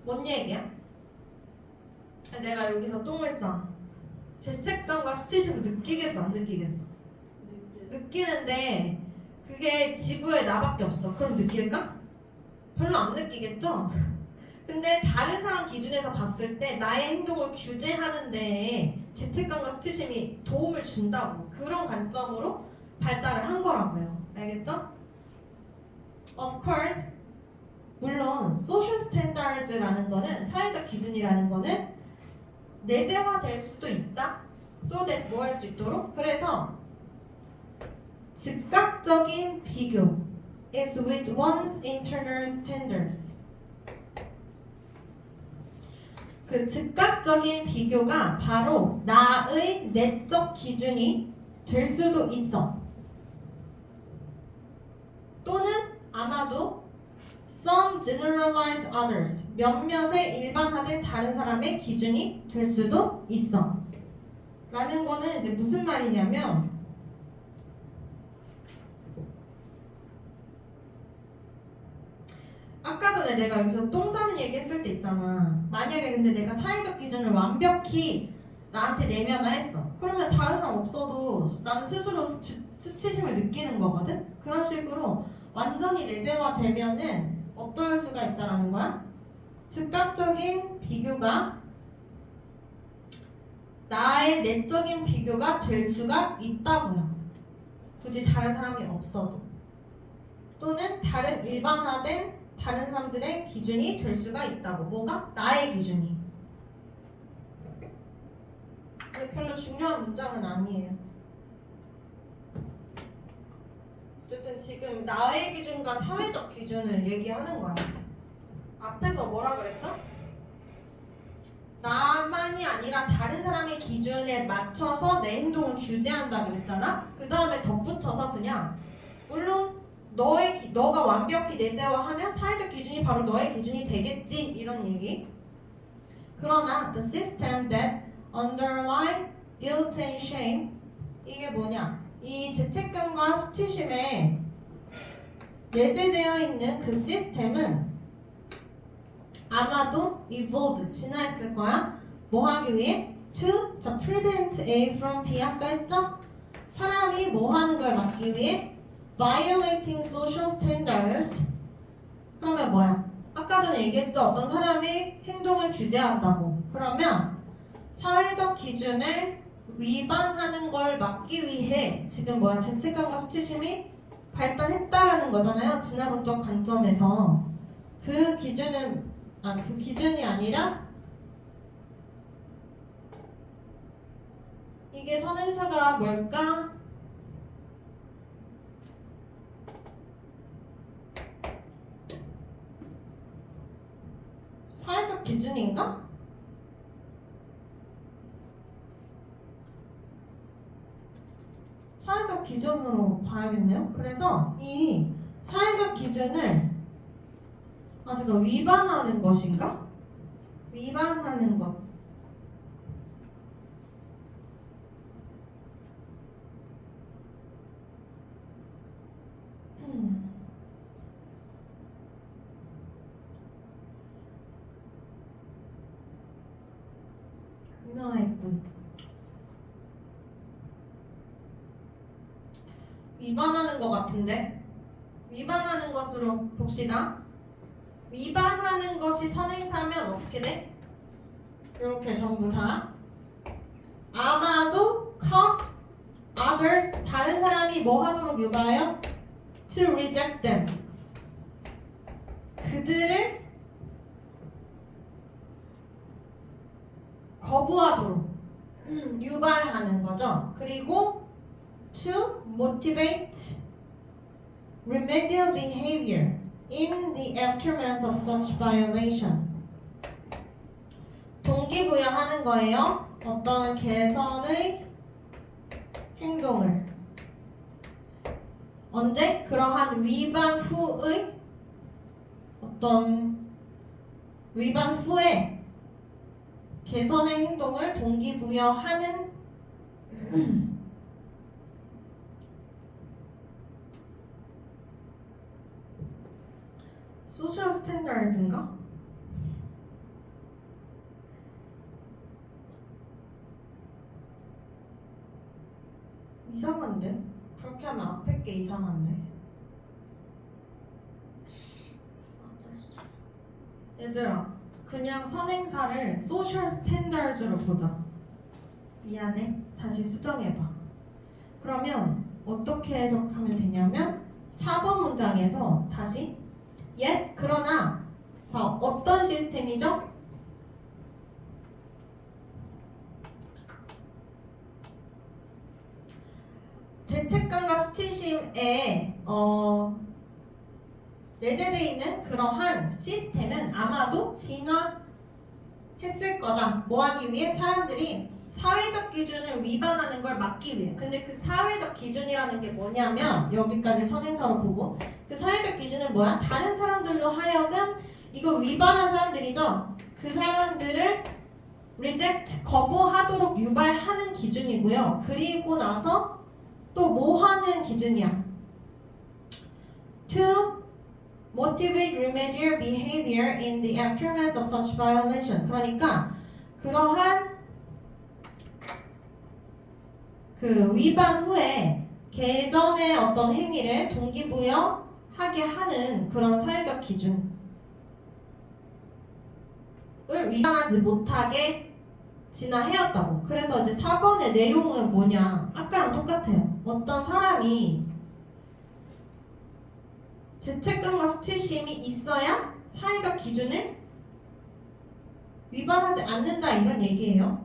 뭔 얘기야? 내가 여기서 똥을 싸. 죄책감과 수치심을 느끼겠어, 안 느끼겠어? 느끼는데 그게 지구에 나밖에 없어. 그럼 느낄까? 별로 안 느끼겠죠? 근데 다른 사람 기준에서 봤을 때 나의 행동을 규제하는 데에 죄책감과 수치심이 도움을 준다고, 그런 관점으로 발달을 한 거라고요. 알겠죠? Of course, 물론 social standards라는 거는, 사회적 기준이라는 거는 내재화될 수도 있다. So that 뭐 할 수 있도록. 그래서 즉각적인 비교 is with one's internal standards. 그 즉각적인 비교가 바로 나의 내적 기준이 될 수도 있어. 또는 아마도 some generalized others, 몇몇의 일반화된 다른 사람의 기준이 될 수도 있어. 라는 거는 이제 무슨 말이냐면, 아까 전에 내가 여기서 똥 싸는 얘기 했을 때 있잖아. 만약에 근데 내가 사회적 기준을 완벽히 나한테 내면화했어. 그러면 다른 사람 없어도 나는 스스로 수치심을 느끼는 거거든? 그런 식으로 완전히 내재화되면은 어떨 수가 있다라는 거야? 즉각적인 비교가 나의 내적인 비교가 될 수가 있다고요. 굳이 다른 사람이 없어도. 또는 다른 일반화된 다른 사람들의 기준이 될 수가 있다고. 뭐가? 나의 기준이. 근데 별로 중요한 문장은 아니에요. 어쨌든 지금 나의 기준과 사회적 기준을 얘기하는 거야. 앞에서 뭐라 그랬죠? 나만이 아니라 다른 사람의 기준에 맞춰서 내 행동을 규제한다 그랬잖아? 그 다음에 덧붙여서 그냥, 물론 너가 완벽히 내재화하면 사회적 기준이 바로 너의 기준이 되겠지, 이런 얘기. 그러나 the system that underlie guilt and shame, 이게 뭐냐? 이 죄책감과 수치심에 내재되어 있는 그 시스템은 아마도 evolved, 진화했을 거야. 뭐 하기 위해? To prevent A from B. 아까 했죠? 사람이 뭐 하는 걸 막기 위해? Violating social standards. 그러면 뭐야? 아까 전에 얘기했죠? 어떤 사람이 행동을 규제한다고. 그러면 사회적 기준을 위반하는 걸 막기 위해 지금 뭐야? 죄책감과 수치심이 발달했다라는 거잖아요. 진화론적 관점에서. 그 기준이 아니라, 이게 선행사가 뭘까? 사회적 기준인가? 사회적 기준으로 봐야겠네요. 그래서 이 사회적 기준을 제가 위반하는 것인가? 위반하는 것. 유명했군. 위반하는 것 같은데? 위반하는 것으로 봅시다. 위반하는 것이 선행사면 어떻게 돼? 이렇게 전부 다 아마도 cause others, 다른 사람이 뭐 하도록 유발해요? To reject them, 그들을 거부하도록 유발하는 거죠. 그리고 to motivate remedial behavior in the aftermath of such violation. 동기부여하는 거예요. 어떤 개선의 행동을. 언제? 그러한 위반 후의 어떤 위반 후에 개선의 행동을 동기부여하는 소셜 스탠다드인가? 이상한데? 그렇게 하면 앞에 게 이상한데? 얘들아, 그냥 선행사를 소셜 스탠다드로 보자. 미안해. 다시 수정해봐. 그러면 어떻게 해석하면 되냐면 4번 문장에서 다시 그러나 자, 어떤 시스템이죠? 죄책감과 수치심에 내재되어 있는 그러한 시스템은 아마도 진화했을 거다. 뭐 하기 위해? 사람들이 사회적 기준을 위반하는 걸 막기 위해. 근데 그 사회적 기준이라는 게 뭐냐면 여기까지 선행사로 보고 그 사회적 기준은 뭐야? 다른 사람들로 하여금 이거 위반한 사람들이죠. 그 사람들을 reject, 거부하도록 유발하는 기준이고요. 그리고 나서 또 뭐 하는 기준이야? To motivate remedial behavior in the aftermath of such violation. 그러니까 그러한 그 위반 후에 개전의 어떤 행위를 동기부여하게 하는 그런 사회적 기준을 위반하지 못하게 진화해왔다고. 그래서 이제 4번의 내용은 뭐냐? 아까랑 똑같아요. 어떤 사람이 죄책감과 수치심이 있어야 사회적 기준을 위반하지 않는다 이런 얘기예요.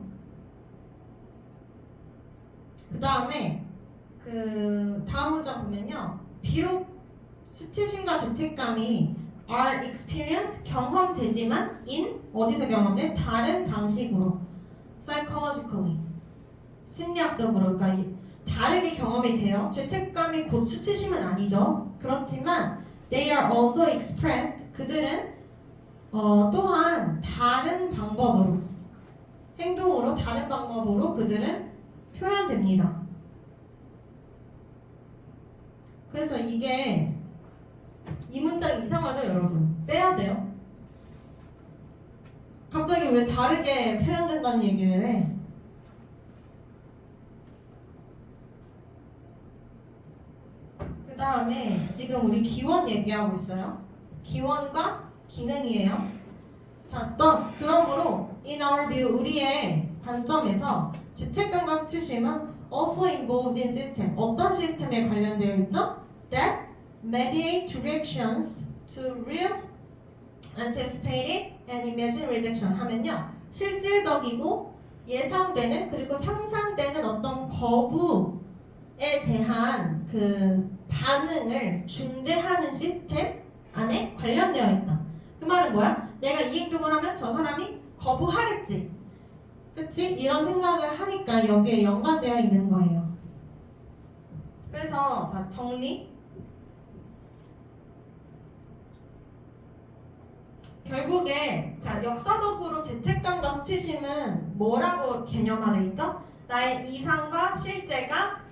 그 다음에 그 다음 문장 보면요. 비록 수치심과 죄책감이 are experience 경험되지만 in 어디서 경험돼? 다른 방식으로 psychologically 심리학적으로 그러니까 다르게 경험이 돼요. 죄책감이 곧 수치심은 아니죠. 그렇지만 they are also expressed 그들은 또한 다른 방법으로 행동으로 다른 방법으로 그들은 표현됩니다. 그래서 이게 이 문장 이상하죠 여러분? 빼야 돼요. 갑자기 왜 다르게 표현된다는 얘기를 해? 그 다음에 지금 우리 기원 얘기하고 있어요. 기원과 기능이에요. 자, thus 그러므로 in our view 우리의 관점에서 죄책감과 수치심은 also involved in system 어떤 시스템에 관련되어 있죠? That mediate directions to real, anticipated and imagined rejection 하면요 실질적이고 예상되는 그리고 상상되는 어떤 거부에 대한 그 반응을 중재하는 시스템 안에 관련되어 있다. 그 말은 뭐야? 내가 이 행동을 하면 저 사람이 거부하겠지. 그치? 이런 생각을 하니까 여기에 연관되어 있는 거예요. 그래서 자 정리. 결국에 자 역사적으로 죄책감과 수치심은 뭐라고 개념화돼 있죠? 나의 이상과 실제가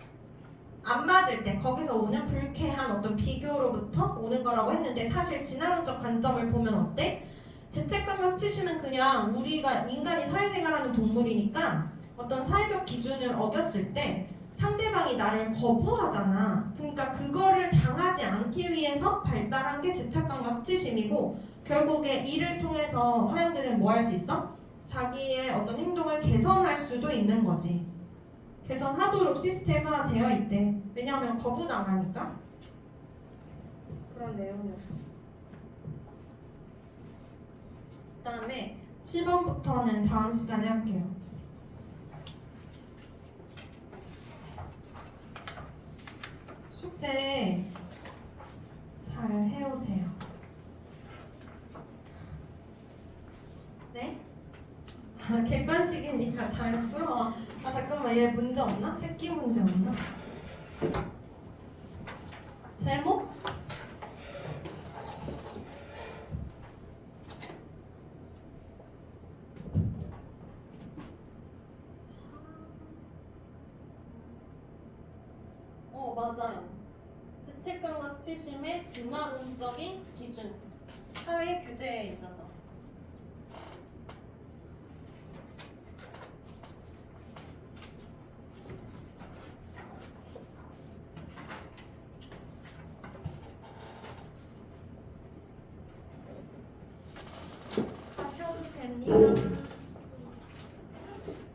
안 맞을 때 거기서 오는 불쾌한 어떤 비교로부터 오는 거라고 했는데 사실 진화론적 관점을 보면 어때? 죄책감과 수치심은 그냥 우리가 인간이 사회생활하는 동물이니까 어떤 사회적 기준을 어겼을 때 상대방이 나를 거부하잖아. 그러니까 그거를 당하지 않기 위해서 발달한 게 죄책감과 수치심이고 결국에 이를 통해서 사람들은 뭐 할 수 있어? 자기의 어떤 행동을 개선할 수도 있는 거지. 개선하도록 시스템화 되어 있대. 왜냐하면 거부당하니까. 그런 내용이었어. 그 다음에 7번부터는 다음 시간에 할게요. 숙제 잘 해오세요. 네? 객관식이니까 잘 풀어. 잠깐만 얘 문제 없나? 새끼 문제 없나? 제목? 맞아요. 죄책감과 수치심의 진화론적인 기준. 사회 규제에 있어서. 하셔도 됩니다.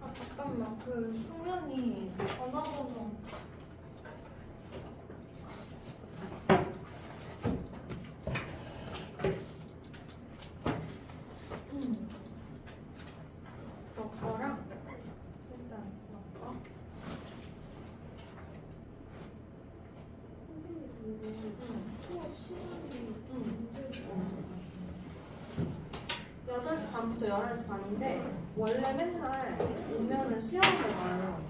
아 잠깐만 그 성현이 전화번호 너 거랑 일단 너 거. 선생님 근데 수업 시간이 언제 8시 반부터 11시 반인데 원래 맨날 오면은 시험을 봐요.